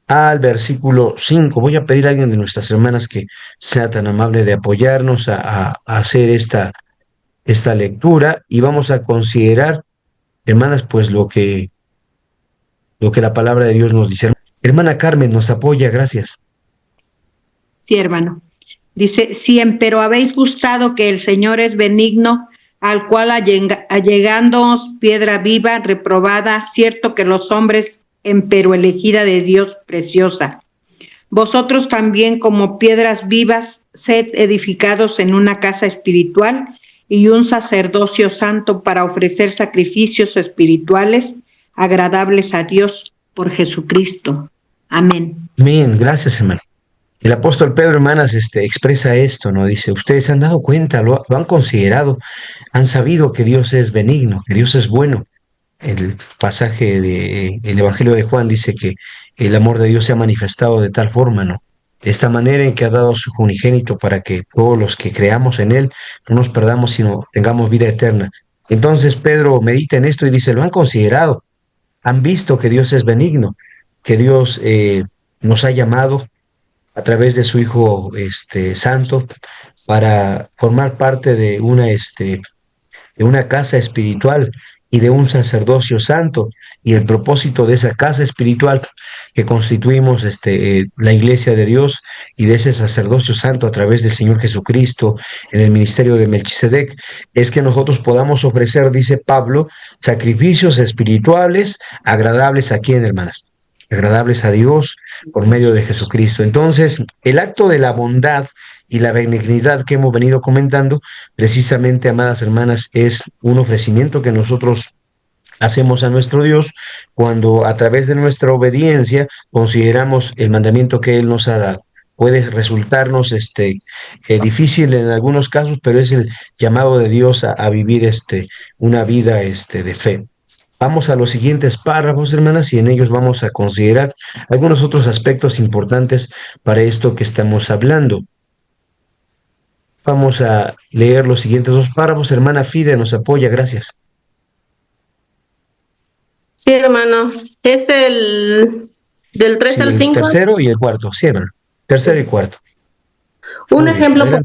al versículo 5. Voy a pedir a alguien de nuestras hermanas que sea tan amable de apoyarnos a hacer esta lectura, y vamos a considerar, hermanas, pues lo que la palabra de Dios nos dice. Hermana Carmen nos apoya, gracias. Sí, hermano. Dice, si empero habéis gustado que el Señor es benigno, al cual allegándoos piedra viva, reprobada, cierto que los hombres, empero elegida de Dios, preciosa. Vosotros también, como piedras vivas, sed edificados en una casa espiritual y un sacerdocio santo para ofrecer sacrificios espirituales agradables a Dios por Jesucristo. Amén. Amén, gracias, hermano. El apóstol Pedro, hermanas, expresa esto, ¿no? Dice, ustedes han dado cuenta, lo han considerado, han sabido que Dios es benigno, que Dios es bueno. El pasaje del Evangelio de Juan dice que el amor de Dios se ha manifestado de tal forma, ¿no? De esta manera en que ha dado su unigénito para que todos los que creamos en Él no nos perdamos, sino tengamos vida eterna. Entonces Pedro medita en esto y dice, lo han considerado, han visto que Dios es benigno, que Dios nos ha llamado a través de su Hijo Santo para formar parte de una casa espiritual y de un sacerdocio santo, y el propósito de esa casa espiritual que constituimos la iglesia de Dios, y de ese sacerdocio santo a través del Señor Jesucristo en el ministerio de Melquisedec, es que nosotros podamos ofrecer, dice Pablo, sacrificios espirituales agradables a quién, hermanas, agradables a Dios por medio de Jesucristo. Entonces, el acto de la bondad y la benignidad que hemos venido comentando, precisamente, amadas hermanas, es un ofrecimiento que nosotros hacemos a nuestro Dios cuando a través de nuestra obediencia consideramos el mandamiento que Él nos ha dado. Puede resultarnos difícil en algunos casos, pero es el llamado de Dios a vivir una vida de fe. Vamos a los siguientes párrafos, hermanas, y en ellos vamos a considerar algunos otros aspectos importantes para esto que estamos hablando. Vamos a leer los siguientes dos párrafos. Hermana Fide nos apoya, gracias. Sí, hermano. Es el del 3 al 5. El tercero y el cuarto, sí, hermano. Tercero y cuarto. Un ejemplo de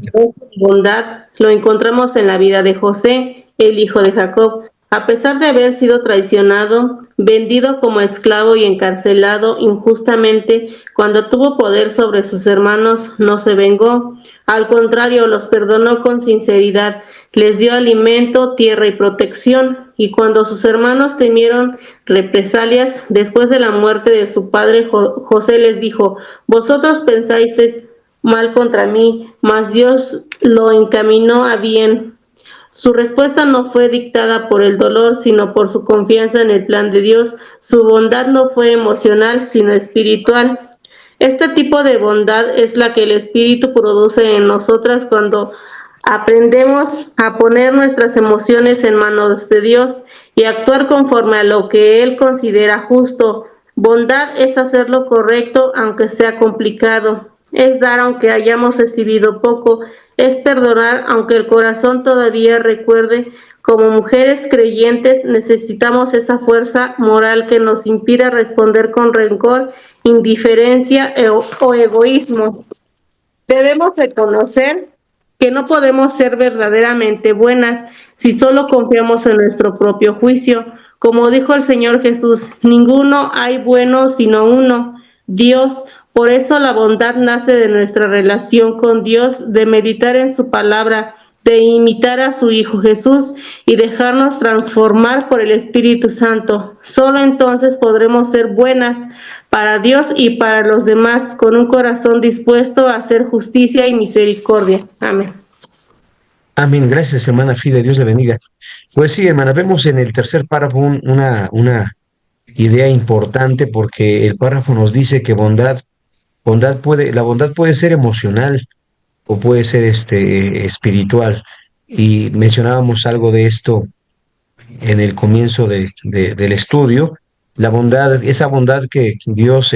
bondad lo encontramos en la vida de José, el hijo de Jacob. A pesar de haber sido traicionado, vendido como esclavo y encarcelado injustamente, cuando tuvo poder sobre sus hermanos, no se vengó. Al contrario, los perdonó con sinceridad, les dio alimento, tierra y protección. Y cuando sus hermanos temieron represalias, después de la muerte de su padre, José les dijo: vosotros pensasteis mal contra mí, mas Dios lo encaminó a bien. Su respuesta no fue dictada por el dolor, sino por su confianza en el plan de Dios. Su bondad no fue emocional, sino espiritual. Este tipo de bondad es la que el Espíritu produce en nosotras cuando aprendemos a poner nuestras emociones en manos de Dios y actuar conforme a lo que Él considera justo. Bondad es hacer lo correcto aunque sea complicado. Es dar aunque hayamos recibido poco. Es perdonar aunque el corazón todavía recuerde. Como mujeres creyentes necesitamos esa fuerza moral que nos impida responder con rencor, indiferencia o egoísmo. Debemos reconocer que no podemos ser verdaderamente buenas si solo confiamos en nuestro propio juicio. Como dijo el Señor Jesús, ninguno hay bueno sino uno, Dios. Por eso la bondad nace de nuestra relación con Dios, de meditar en su palabra, de imitar a su Hijo Jesús y dejarnos transformar por el Espíritu Santo. Solo entonces podremos ser buenas para Dios y para los demás, con un corazón dispuesto a hacer justicia y misericordia. Amén. Amén. Gracias, hermana Fide. Dios le bendiga. Pues sí, hermana, vemos en el tercer párrafo una idea importante porque el párrafo nos dice que la bondad puede ser emocional o puede ser espiritual. Y mencionábamos algo de esto en el comienzo del estudio, la bondad, esa bondad que Dios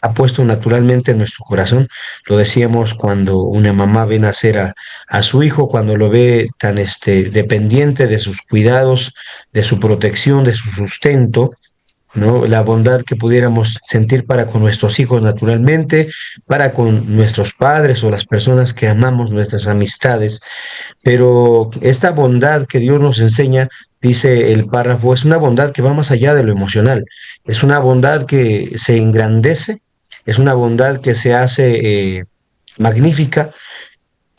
ha puesto naturalmente en nuestro corazón. Lo decíamos cuando una mamá ve nacer a su hijo, cuando lo ve tan dependiente de sus cuidados, de su protección, de su sustento, ¿no? La bondad que pudiéramos sentir para con nuestros hijos naturalmente, para con nuestros padres o las personas que amamos, nuestras amistades. Pero esta bondad que Dios nos enseña, dice el párrafo, es una bondad que va más allá de lo emocional. Es una bondad que se engrandece, es una bondad que se hace magnífica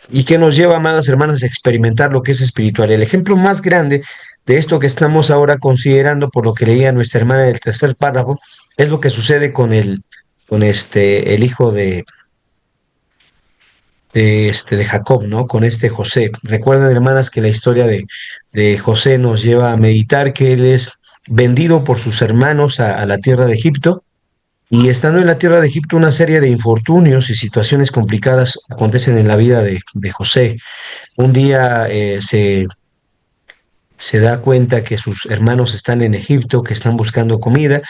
y que nos lleva, amadas hermanas, a experimentar lo que es espiritual. El ejemplo más grande de esto que estamos ahora considerando, por lo que leía nuestra hermana del tercer párrafo, es lo que sucede el hijo de Jacob, ¿no? Con este José. Recuerden, hermanas, que la historia de José nos lleva a meditar que él es vendido por sus hermanos a la tierra de Egipto, y estando en la tierra de Egipto una serie de infortunios y situaciones complicadas acontecen en la vida de José. Un día se da cuenta que sus hermanos están en Egipto, que están buscando comida,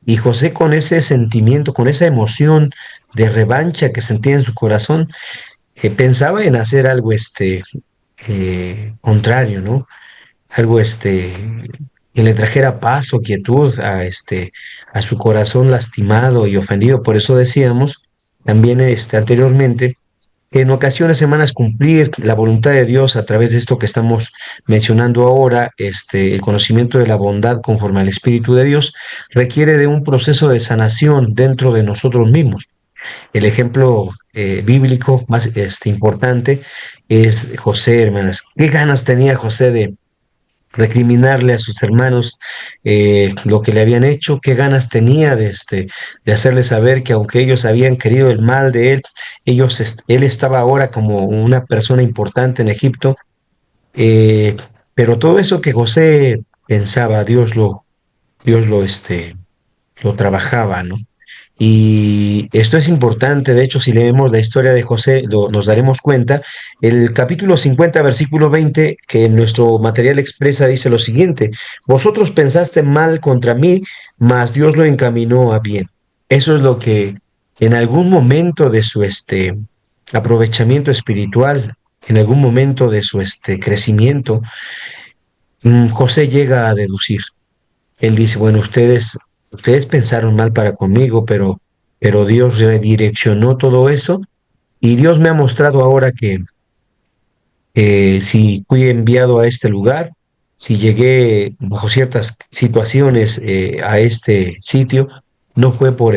y José, con ese sentimiento, con esa emoción de revancha que sentía en su corazón, pensaba en hacer algo contrario, ¿no? Algo que le trajera paz o quietud a su corazón lastimado y ofendido. Por eso decíamos también anteriormente que en ocasiones, hermanas, cumplir la voluntad de Dios a través de esto que estamos mencionando ahora, el conocimiento de la bondad conforme al Espíritu de Dios, requiere de un proceso de sanación dentro de nosotros mismos. El ejemplo bíblico más importante es José, hermanas. ¿Qué ganas tenía José de recriminarle a sus hermanos lo que le habían hecho? ¿Qué ganas tenía de hacerles saber que aunque ellos habían querido el mal de él, él estaba ahora como una persona importante en Egipto? Eh, pero todo eso que José pensaba, Dios lo trabajaba, ¿no? Y esto es importante, de hecho, si leemos la historia de José, nos daremos cuenta. El capítulo 50, versículo 20, que en nuestro material expresa, dice lo siguiente: vosotros pensaste mal contra mí, mas Dios lo encaminó a bien. Eso es lo que en algún momento de su aprovechamiento espiritual, en algún momento de su crecimiento, José llega a deducir. Él dice, bueno, ustedes pensaron mal para conmigo, pero Dios redireccionó todo eso y Dios me ha mostrado ahora si fui enviado a este lugar, si llegué bajo ciertas situaciones a este sitio, no fue por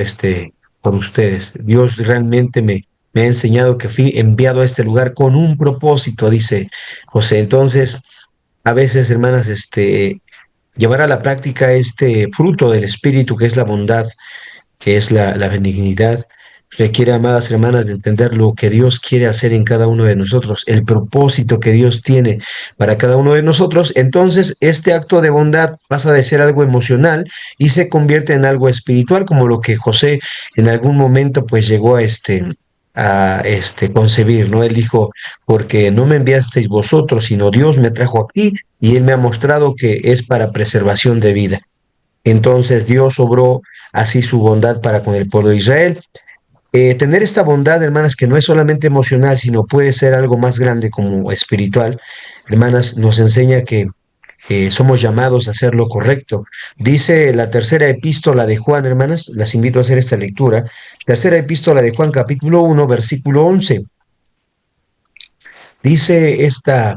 ustedes. Dios realmente me ha enseñado que fui enviado a este lugar con un propósito, dice José. Entonces, a veces, hermanas, llevar a la práctica este fruto del Espíritu, que es la bondad, que es la benignidad, requiere, amadas hermanas, de entender lo que Dios quiere hacer en cada uno de nosotros, el propósito que Dios tiene para cada uno de nosotros. Entonces, este acto de bondad pasa de ser algo emocional y se convierte en algo espiritual, como lo que José en algún momento pues llegó a concebir, ¿no? Él dijo, porque no me enviasteis vosotros, sino Dios me trajo aquí y él me ha mostrado que es para preservación de vida. Entonces Dios obró así su bondad para con el pueblo de Israel. Tener esta bondad, hermanas, que no es solamente emocional, sino puede ser algo más grande como espiritual, hermanas, nos enseña que somos llamados a hacer lo correcto. Dice la tercera epístola de Juan, hermanas, las invito a hacer esta lectura. Tercera epístola de Juan, capítulo 1, versículo 11. Dice esta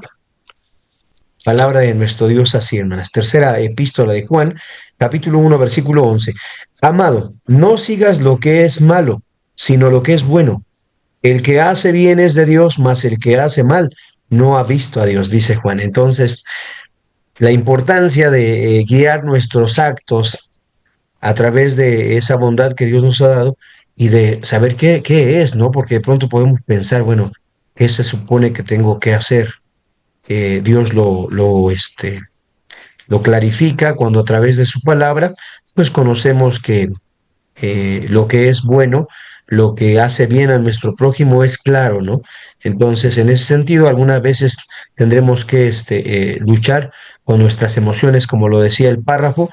palabra de nuestro Dios así, hermanas. Tercera epístola de Juan, capítulo 1, versículo 11. Amado, no sigas lo que es malo, sino lo que es bueno. El que hace bien es de Dios, mas el que hace mal no ha visto a Dios, dice Juan. Entonces, la importancia de guiar nuestros actos a través de esa bondad que Dios nos ha dado y de saber qué es, ¿no? Porque de pronto podemos pensar, bueno, ¿qué se supone que tengo que hacer? Dios lo clarifica cuando a través de su palabra, pues conocemos que lo que es bueno, lo que hace bien a nuestro prójimo es claro, ¿no? Entonces, en ese sentido, algunas veces tendremos que luchar con nuestras emociones, como lo decía el párrafo,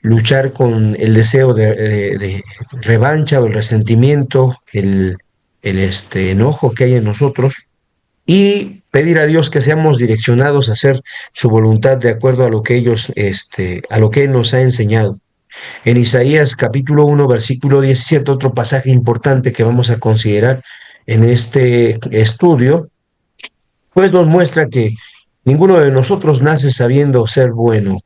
luchar con el deseo de revancha o el resentimiento, el enojo que hay en nosotros y pedir a Dios que seamos direccionados a hacer su voluntad de acuerdo a lo que a lo que Él nos ha enseñado. En Isaías capítulo 1, versículo 17, otro pasaje importante que vamos a considerar en este estudio, pues nos muestra que ninguno de nosotros nace sabiendo ser bueno.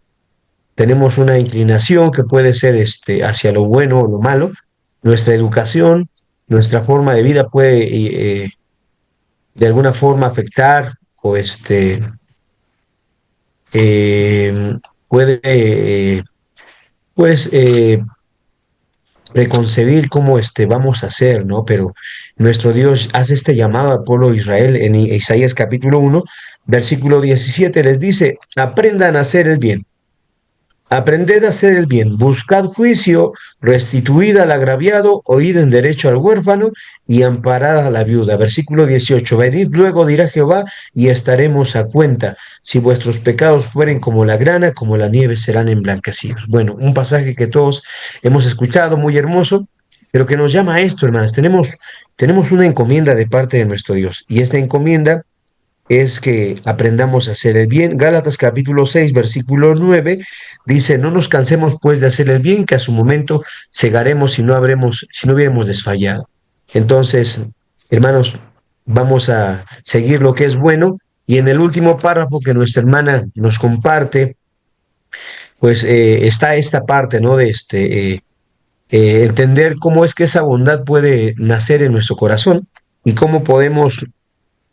Tenemos una inclinación que puede ser hacia lo bueno o lo malo. Nuestra educación, nuestra forma de vida puede de alguna forma afectar o eh, puede pues preconcebir cómo vamos a hacer, ¿no? Pero nuestro Dios hace este llamado al pueblo de Israel en Isaías capítulo 1, versículo 17, les dice, aprendan a hacer el bien. Aprended a hacer el bien, buscad juicio, restituid al agraviado, oíd en derecho al huérfano y amparad a la viuda. Versículo 18, venid luego, dirá Jehová, y estaremos a cuenta. Si vuestros pecados fueren como la grana, como la nieve serán emblanquecidos. Bueno, un pasaje que todos hemos escuchado, muy hermoso, pero que nos llama a esto, hermanas. Tenemos una encomienda de parte de nuestro Dios, y esta encomienda es que aprendamos a hacer el bien. Gálatas capítulo 6, versículo 9, dice, no nos cansemos pues de hacer el bien, que a su momento cegaremos si no hubiéramos desfallado. Entonces, hermanos, vamos a seguir lo que es bueno. Y en el último párrafo que nuestra hermana nos comparte, pues está esta parte, ¿no? Entender cómo es que esa bondad puede nacer en nuestro corazón y cómo podemos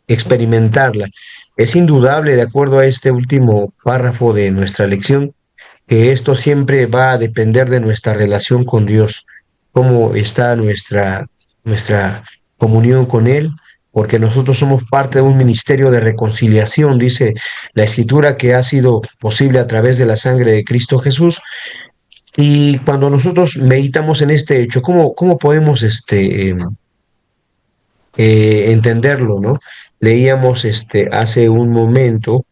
experimentarla. Es indudable, de acuerdo a este último párrafo de nuestra lección, que esto siempre va a depender de nuestra relación con Dios, cómo está nuestra comunión con Él, porque nosotros somos parte de un ministerio de reconciliación, dice la Escritura, que ha sido posible a través de la sangre de Cristo Jesús. Y cuando nosotros meditamos en este hecho, ¿cómo podemos entenderlo, ¿no? Leíamos hace un momento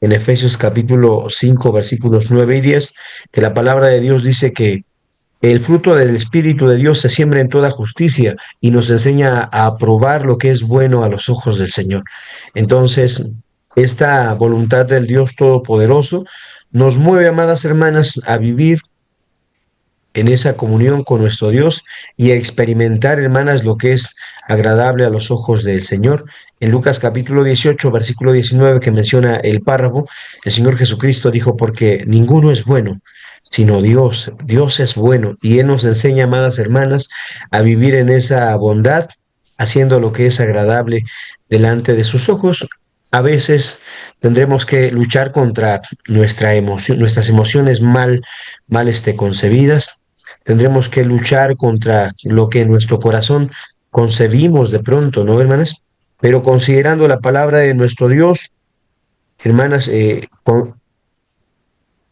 en Efesios capítulo 5 versículos 9 y 10 que la palabra de Dios dice que el fruto del Espíritu de Dios se siembra en toda justicia y nos enseña a aprobar lo que es bueno a los ojos del Señor. Entonces, esta voluntad del Dios Todopoderoso nos mueve, amadas hermanas, a vivir en esa comunión con nuestro Dios y a experimentar, hermanas, lo que es agradable a los ojos del Señor. En Lucas capítulo 18, versículo 19, que menciona el párrafo, el Señor Jesucristo dijo, porque ninguno es bueno, sino Dios. Dios es bueno y Él nos enseña, amadas hermanas, a vivir en esa bondad, haciendo lo que es agradable delante de sus ojos. A veces tendremos que luchar contra nuestras emociones mal concebidas. Tendremos que luchar contra lo que en nuestro corazón concebimos de pronto, ¿no, hermanas? Pero considerando la palabra de nuestro Dios, hermanas,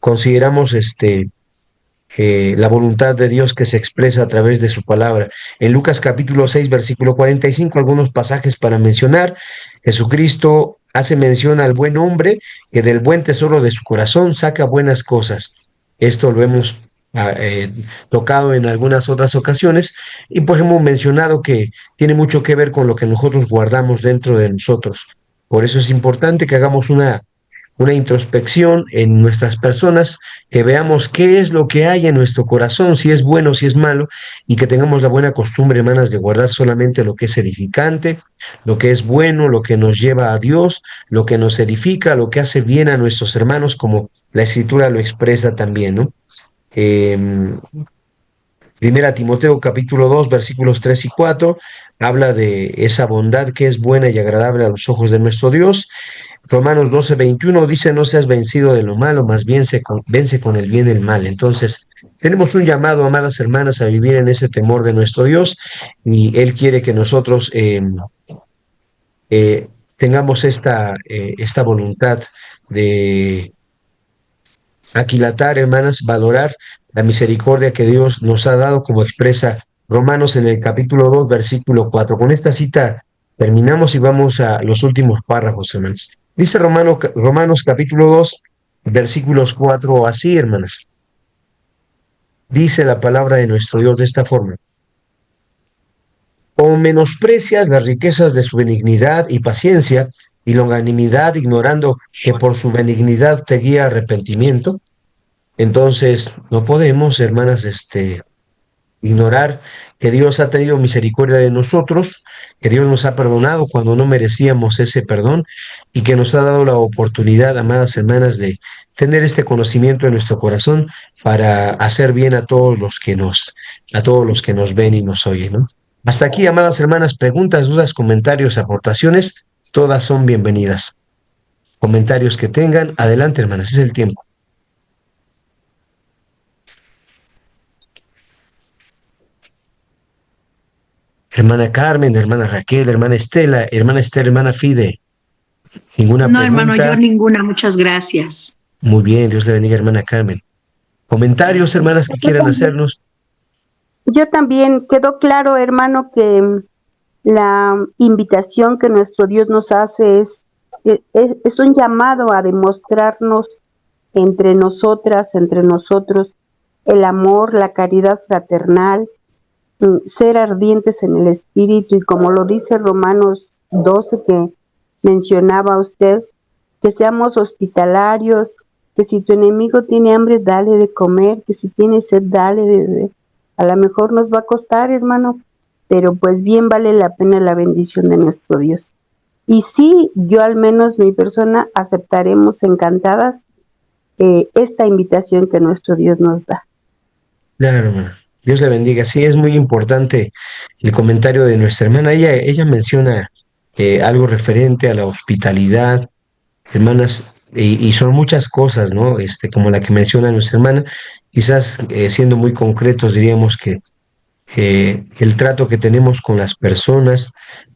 consideramos la voluntad de Dios que se expresa a través de su palabra. En Lucas capítulo 6, versículo 45, algunos pasajes para mencionar. Jesucristo hace mención al buen hombre que del buen tesoro de su corazón saca buenas cosas. Esto lo hemos tocado en algunas otras ocasiones y pues hemos mencionado que tiene mucho que ver con lo que nosotros guardamos dentro de nosotros. Por eso es importante que hagamos una introspección en nuestras personas, que veamos qué es lo que hay en nuestro corazón, si es bueno, si es malo, y que tengamos la buena costumbre, hermanas, de guardar solamente lo que es edificante, lo que es bueno, lo que nos lleva a Dios, lo que nos edifica, lo que hace bien a nuestros hermanos, como la Escritura lo expresa también, ¿no? Eh, Primera Timoteo capítulo 2 versículos 3 y 4 habla de esa bondad que es buena y agradable a los ojos de nuestro Dios. Romanos 12:21 dice, no seas vencido de lo malo, más bien vence con el bien el mal. Entonces, tenemos un llamado, amadas hermanas, a vivir en ese temor de nuestro Dios y Él quiere que nosotros tengamos esta voluntad de aquilatar, hermanas, valorar la misericordia que Dios nos ha dado, como expresa Romanos en el capítulo 2, versículo 4. Con esta cita terminamos y vamos a los últimos párrafos, hermanas. Dice Romanos capítulo 2, versículos 4, así, hermanas. Dice la palabra de nuestro Dios de esta forma. O menosprecias las riquezas de su benignidad y paciencia y longanimidad, ignorando que por su benignidad te guía arrepentimiento. Entonces, no podemos, hermanas, ignorar que Dios ha tenido misericordia de nosotros, que Dios nos ha perdonado cuando no merecíamos ese perdón y que nos ha dado la oportunidad, amadas hermanas, de tener este conocimiento en nuestro corazón para hacer bien a todos los que nos ven y nos oyen, ¿no? Hasta aquí, amadas hermanas, preguntas, dudas, comentarios, aportaciones, todas son bienvenidas. Comentarios que tengan, adelante, hermanas, es el tiempo. Hermana Carmen, hermana Raquel, hermana Estela, hermana Fide. ¿Ninguna No, hermano, yo pregunta? ninguna, muchas gracias. Muy bien, Dios le bendiga, hermana Carmen. ¿Comentarios, hermanas, que quieran hacernos? Yo también, quedó claro, hermano, que la invitación que nuestro Dios nos hace es un llamado a demostrarnos entre nosotras, entre nosotros, el amor, la caridad fraternal, ser ardientes en el espíritu y como lo dice Romanos 12 que mencionaba usted, que seamos hospitalarios, que si tu enemigo tiene hambre, dale de comer, que si tiene sed, dale de beber. A lo mejor nos va a costar, hermano, pero pues bien vale la pena la bendición de nuestro Dios. Y sí, yo al menos mi persona aceptaremos encantadas esta invitación que nuestro Dios nos da. Claro, hermana. Dios le bendiga. Sí, es muy importante el comentario de nuestra hermana. Ella menciona algo referente a la hospitalidad, hermanas, y son muchas cosas, ¿no? Como la que menciona nuestra hermana. Quizás siendo muy concretos, diríamos que el trato que tenemos con las personas,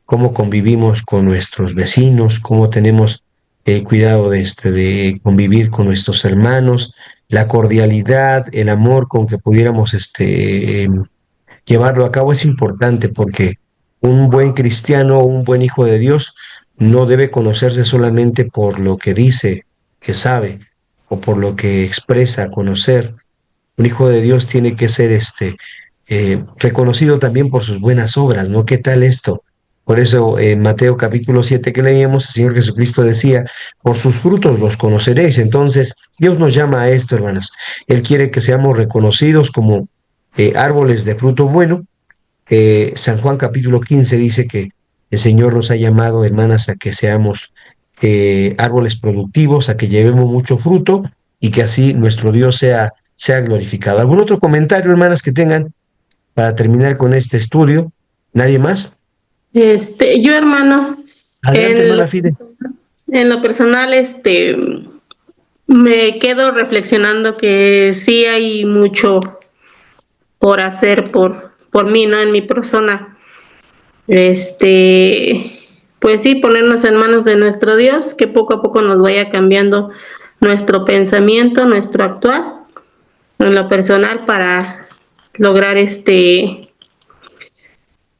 cómo convivimos con nuestros vecinos, cómo tenemos cuidado de convivir con nuestros hermanos, la cordialidad, el amor con que pudiéramos llevarlo a cabo es importante porque un buen cristiano o un buen hijo de Dios no debe conocerse solamente por lo que dice que sabe o por lo que expresa conocer. Un hijo de Dios tiene que ser reconocido también por sus buenas obras, ¿no? ¿Qué tal esto? Por eso en Mateo capítulo 7 que leíamos, el Señor Jesucristo decía, por sus frutos los conoceréis. Entonces, Dios nos llama a esto, hermanos. Él quiere que seamos reconocidos como árboles de fruto bueno. San Juan capítulo 15 dice que el Señor nos ha llamado, hermanas, a que seamos árboles productivos, a que llevemos mucho fruto y que así nuestro Dios sea glorificado. ¿Algún otro comentario, hermanas, que tengan para terminar con este estudio? ¿Nadie más? Yo, hermano, Adelante, en lo, hermana Fide. en lo personal, me quedo reflexionando que sí hay mucho por hacer por mí, ¿no? En mi persona. Pues sí, ponernos en manos de nuestro Dios, que poco a poco nos vaya cambiando nuestro pensamiento, nuestro actuar, en lo personal, para lograr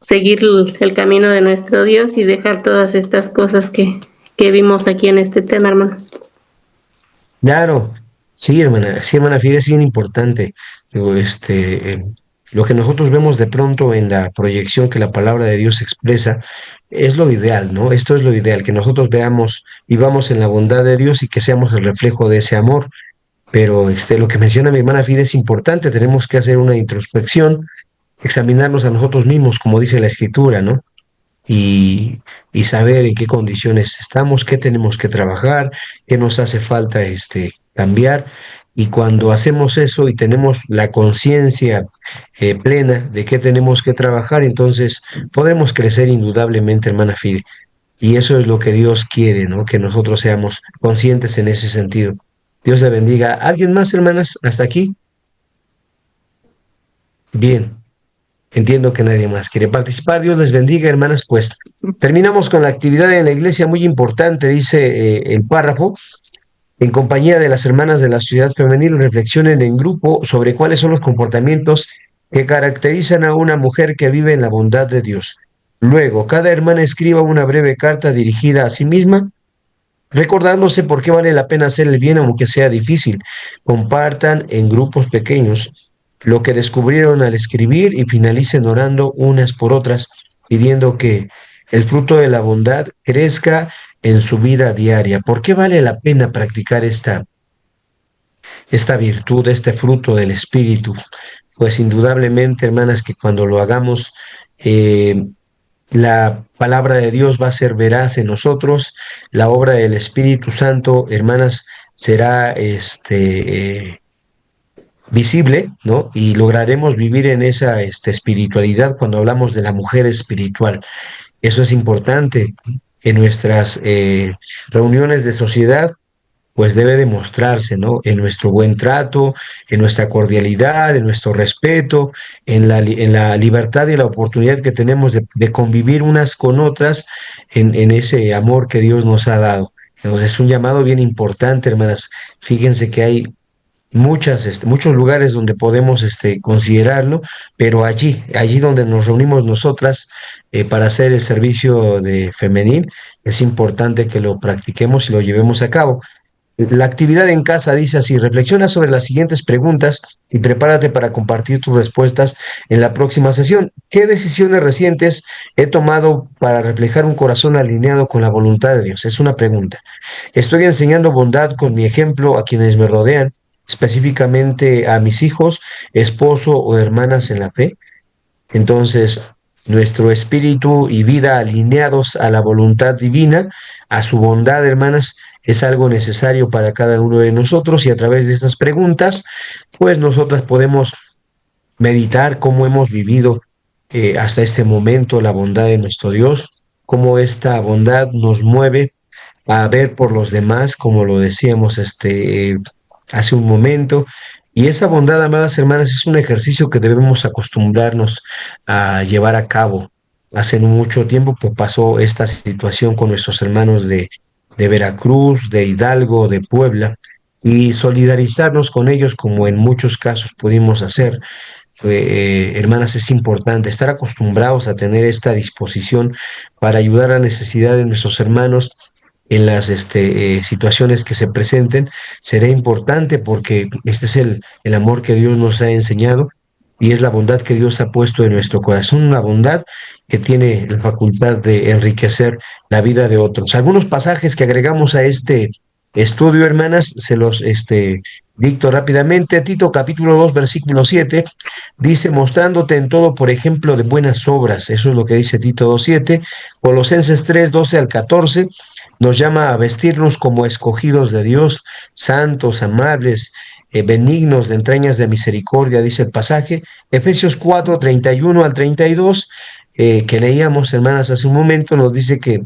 seguir el camino de nuestro Dios y dejar todas estas cosas que vimos aquí en este tema, hermano. Claro, sí, hermana Fide, es bien importante. Digo, lo que nosotros vemos de pronto en la proyección que la palabra de Dios expresa es lo ideal, ¿no? Esto es lo ideal, que nosotros veamos, vivamos en la bondad de Dios y que seamos el reflejo de ese amor. Pero lo que menciona mi hermana Fide es importante, tenemos que hacer una introspección, examinarnos a nosotros mismos, como dice la Escritura, ¿no? Y saber en qué condiciones estamos, qué tenemos que trabajar, qué nos hace falta cambiar. Y cuando hacemos eso y tenemos la conciencia plena de qué tenemos que trabajar, entonces podremos crecer indudablemente, hermana Fide. Y eso es lo que Dios quiere, ¿no? Que nosotros seamos conscientes en ese sentido. Dios le bendiga. ¿Alguien más, hermanas? ¿Hasta aquí? Bien. Entiendo que nadie más quiere participar. Dios les bendiga, hermanas. Pues terminamos con la actividad en la iglesia muy importante, dice el párrafo. En compañía de las hermanas de la ciudad femenil, reflexionen en grupo sobre cuáles son los comportamientos que caracterizan a una mujer que vive en la bondad de Dios. Luego, cada hermana escriba una breve carta dirigida a sí misma, recordándose por qué vale la pena hacer el bien aunque sea difícil. Compartan en grupos pequeños lo que descubrieron al escribir y finalicen orando unas por otras, pidiendo que el fruto de la bondad crezca en su vida diaria. ¿Por qué vale la pena practicar esta virtud, este fruto del Espíritu? Pues indudablemente, hermanas, que cuando lo hagamos, la palabra de Dios va a ser veraz en nosotros, la obra del Espíritu Santo, hermanas, será visible, ¿no? Y lograremos vivir en esa espiritualidad cuando hablamos de la mujer espiritual. Eso es importante en nuestras reuniones de sociedad, pues debe demostrarse, ¿no? En nuestro buen trato, en nuestra cordialidad, en nuestro respeto, en la libertad y la oportunidad que tenemos de convivir unas con otras en ese amor que Dios nos ha dado. Entonces es un llamado bien importante, hermanas. Fíjense que hay muchos lugares donde podemos considerarlo, pero allí donde nos reunimos nosotras para hacer el servicio de femenil, es importante que lo practiquemos y lo llevemos a cabo. La actividad en casa dice así: reflexiona sobre las siguientes preguntas y prepárate para compartir tus respuestas en la próxima sesión. ¿Qué decisiones recientes he tomado para reflejar un corazón alineado con la voluntad de Dios? Es una pregunta. ¿Estoy enseñando bondad con mi ejemplo a quienes me rodean, específicamente a mis hijos, esposo o hermanas en la fe? Entonces, nuestro espíritu y vida alineados a la voluntad divina, a su bondad, hermanas, es algo necesario para cada uno de nosotros, y a través de estas preguntas, pues nosotras podemos meditar cómo hemos vivido hasta este momento la bondad de nuestro Dios, cómo esta bondad nos mueve a ver por los demás, como lo decíamos hace un momento. Y esa bondad, amadas hermanas, es un ejercicio que debemos acostumbrarnos a llevar a cabo. Hace no mucho tiempo pues, pasó esta situación con nuestros hermanos de Veracruz, de Hidalgo, de Puebla, y solidarizarnos con ellos como en muchos casos pudimos hacer. Hermanas, es importante estar acostumbrados a tener esta disposición para ayudar a la necesidad de nuestros hermanos en las situaciones que se presenten. Será importante porque este es el amor que Dios nos ha enseñado y es la bondad que Dios ha puesto en nuestro corazón, una bondad que tiene la facultad de enriquecer la vida de otros. Algunos pasajes que agregamos a este estudio, hermanas, se los Dicto rápidamente, Tito capítulo 2, versículo 7, dice, mostrándote en todo por ejemplo de buenas obras. Eso es lo que dice Tito 2:7. Colosenses 3, 12 al 14, nos llama a vestirnos como escogidos de Dios, santos, amables, benignos, de entrañas de misericordia, dice el pasaje. Efesios 4, 31 al 32, que leíamos, hermanas, hace un momento, nos dice que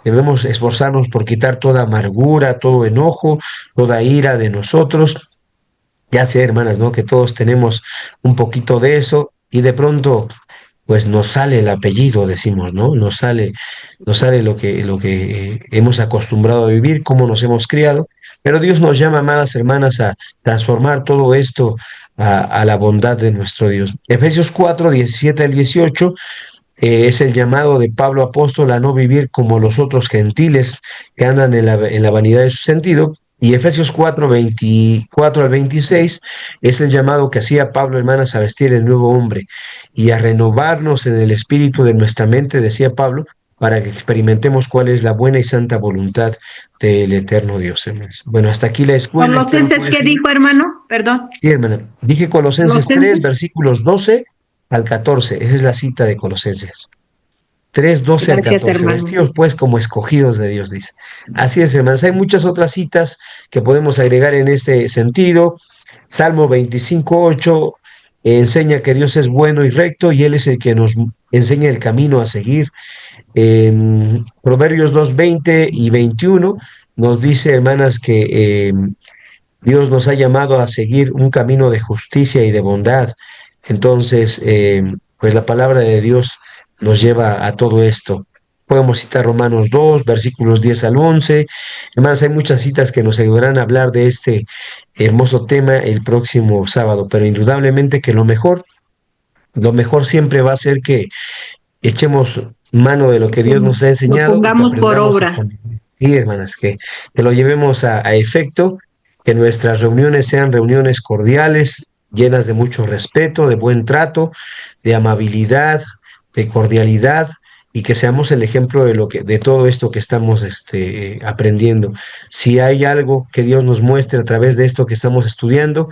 debemos esforzarnos por quitar toda amargura, todo enojo, toda ira de nosotros. Ya sé, hermanas, ¿no? Que todos tenemos un poquito de eso y de pronto, pues nos sale el apellido, decimos, ¿no? Nos sale lo que hemos acostumbrado a vivir, cómo nos hemos criado. Pero Dios nos llama, amadas hermanas, a transformar todo esto a la bondad de nuestro Dios. Efesios 4, 17 al 18 es el llamado de Pablo apóstol a no vivir como los otros gentiles que andan en la vanidad de su sentido. Y Efesios 4, 24 al 26 es el llamado que hacía Pablo, hermanas, a vestir el nuevo hombre y a renovarnos en el espíritu de nuestra mente, decía Pablo, para que experimentemos cuál es la buena y santa voluntad del eterno Dios, hermanos. Bueno, hasta aquí la escuela. Colosenses, ¿qué dijo, hermano? Perdón. Sí, hermana. Dije Colosenses 3, Colosenses. versículos 12 al 14. Esa es la cita de Colosenses. 3, 12 al Gracias, 14. hermano. Vestidos pues como escogidos de Dios, dice. Así es, hermanos. Hay muchas otras citas que podemos agregar en este sentido. Salmo 25, 8 enseña que Dios es bueno y recto y Él es el que nos enseña el camino a seguir. Proverbios 2, 20 y 21 nos dice, hermanas, que Dios nos ha llamado a seguir un camino de justicia y de bondad. Entonces, pues la palabra de Dios nos lleva a todo esto. Podemos citar Romanos 2, versículos 10 al 11. Hermanos, hay muchas citas que nos ayudarán a hablar de este hermoso tema el próximo sábado, pero indudablemente que lo mejor siempre va a ser que echemos mano de lo que Dios nos ha Lo enseñado y que pongamos por aprendamos a obra. convivir. Sí, hermanas, que lo llevemos a efecto, que nuestras reuniones sean reuniones cordiales, llenas de mucho respeto, de buen trato, de amabilidad, de cordialidad, y que seamos el ejemplo de todo esto que estamos aprendiendo. Si hay algo que Dios nos muestre a través de esto que estamos estudiando,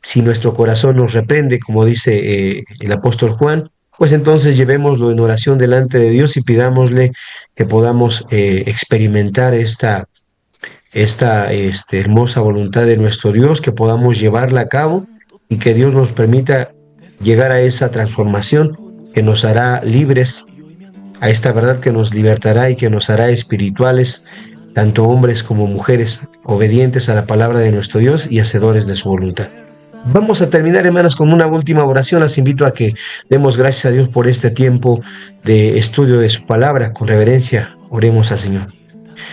si nuestro corazón nos reprende, como dice el apóstol Juan, pues entonces llevémoslo en oración delante de Dios y pidámosle que podamos experimentar esta hermosa voluntad de nuestro Dios, que podamos llevarla a cabo y que Dios nos permita llegar a esa transformación que nos hará libres, a esta verdad que nos libertará y que nos hará espirituales, tanto hombres como mujeres, obedientes a la palabra de nuestro Dios y hacedores de su voluntad. Vamos a terminar, hermanas, con una última oración. Las invito a que demos gracias a Dios por este tiempo de estudio de su palabra. Con reverencia, oremos al Señor.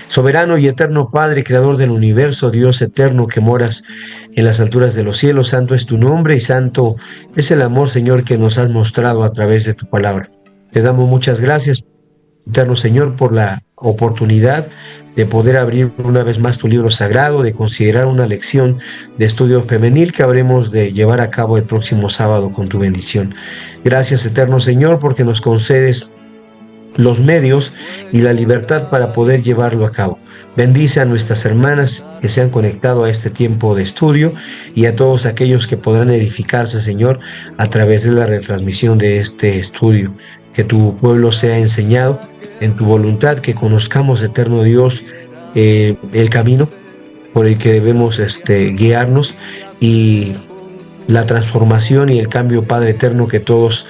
Soberano y eterno Padre, creador del universo, Dios eterno que moras en las alturas de los cielos, santo es tu nombre y santo es el amor, Señor, que nos has mostrado a través de tu palabra. Te damos muchas gracias, eterno Señor, por la oportunidad de poder abrir una vez más tu libro sagrado, de considerar una lección de estudio femenil que habremos de llevar a cabo el próximo sábado con tu bendición. Gracias, eterno Señor, porque nos concedes los medios y la libertad para poder llevarlo a cabo. Bendice a nuestras hermanas que se han conectado a este tiempo de estudio y a todos aquellos que podrán edificarse, Señor, a través de la retransmisión de este estudio. Que tu pueblo sea enseñado en tu voluntad, que conozcamos, eterno Dios, el camino por el que debemos guiarnos y la transformación y el cambio, Padre eterno, que todos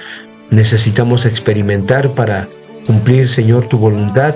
necesitamos experimentar para cumplir, Señor, tu voluntad,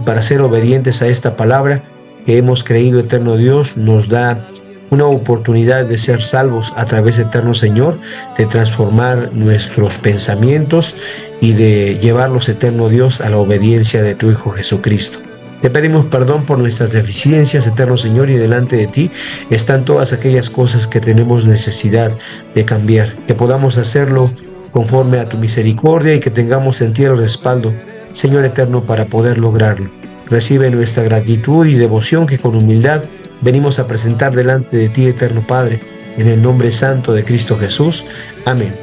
para ser obedientes a esta palabra que hemos creído, eterno Dios, nos da una oportunidad de ser salvos a través, eterno Señor, de transformar nuestros pensamientos y de llevarlos, eterno Dios, a la obediencia de tu Hijo Jesucristo. Te pedimos perdón por nuestras deficiencias, eterno Señor, y delante de ti están todas aquellas cosas que tenemos necesidad de cambiar, que podamos hacerlo conforme a tu misericordia y que tengamos en ti el respaldo, Señor eterno, para poder lograrlo. Recibe nuestra gratitud y devoción que con humildad venimos a presentar delante de ti, eterno Padre, en el nombre santo de Cristo Jesús. Amén.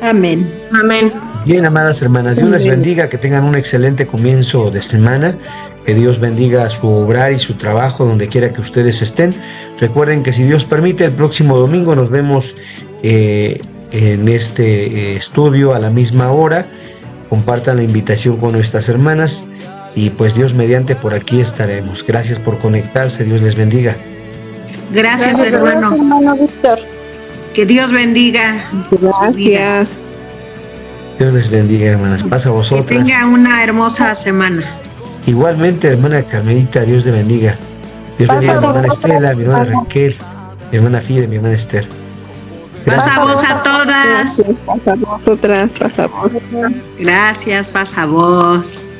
Amén. Amén. Bien, amadas hermanas, Dios les bendiga, que tengan un excelente comienzo de semana, que Dios bendiga su obrar y su trabajo donde quiera que ustedes estén. Recuerden que si Dios permite, el próximo domingo nos vemos en este estudio a la misma hora. Compartan la invitación con nuestras hermanas y pues Dios mediante por aquí estaremos. Gracias por conectarse, Dios les bendiga. Gracias, hermano. hermano Víctor. Que Dios bendiga. Gracias. Dios les bendiga, hermanas. Pasa a Que vosotras. tenga una hermosa semana. Igualmente, hermana Carmelita, Dios le bendiga. Dios bendiga a mi hermana Estela, a mi hermana Raquel, mi hermana Fide, mi hermana Esther. Pasa voz a todas. Gracias. Pasa vosotras, pasa vos. Gracias, pasa voz.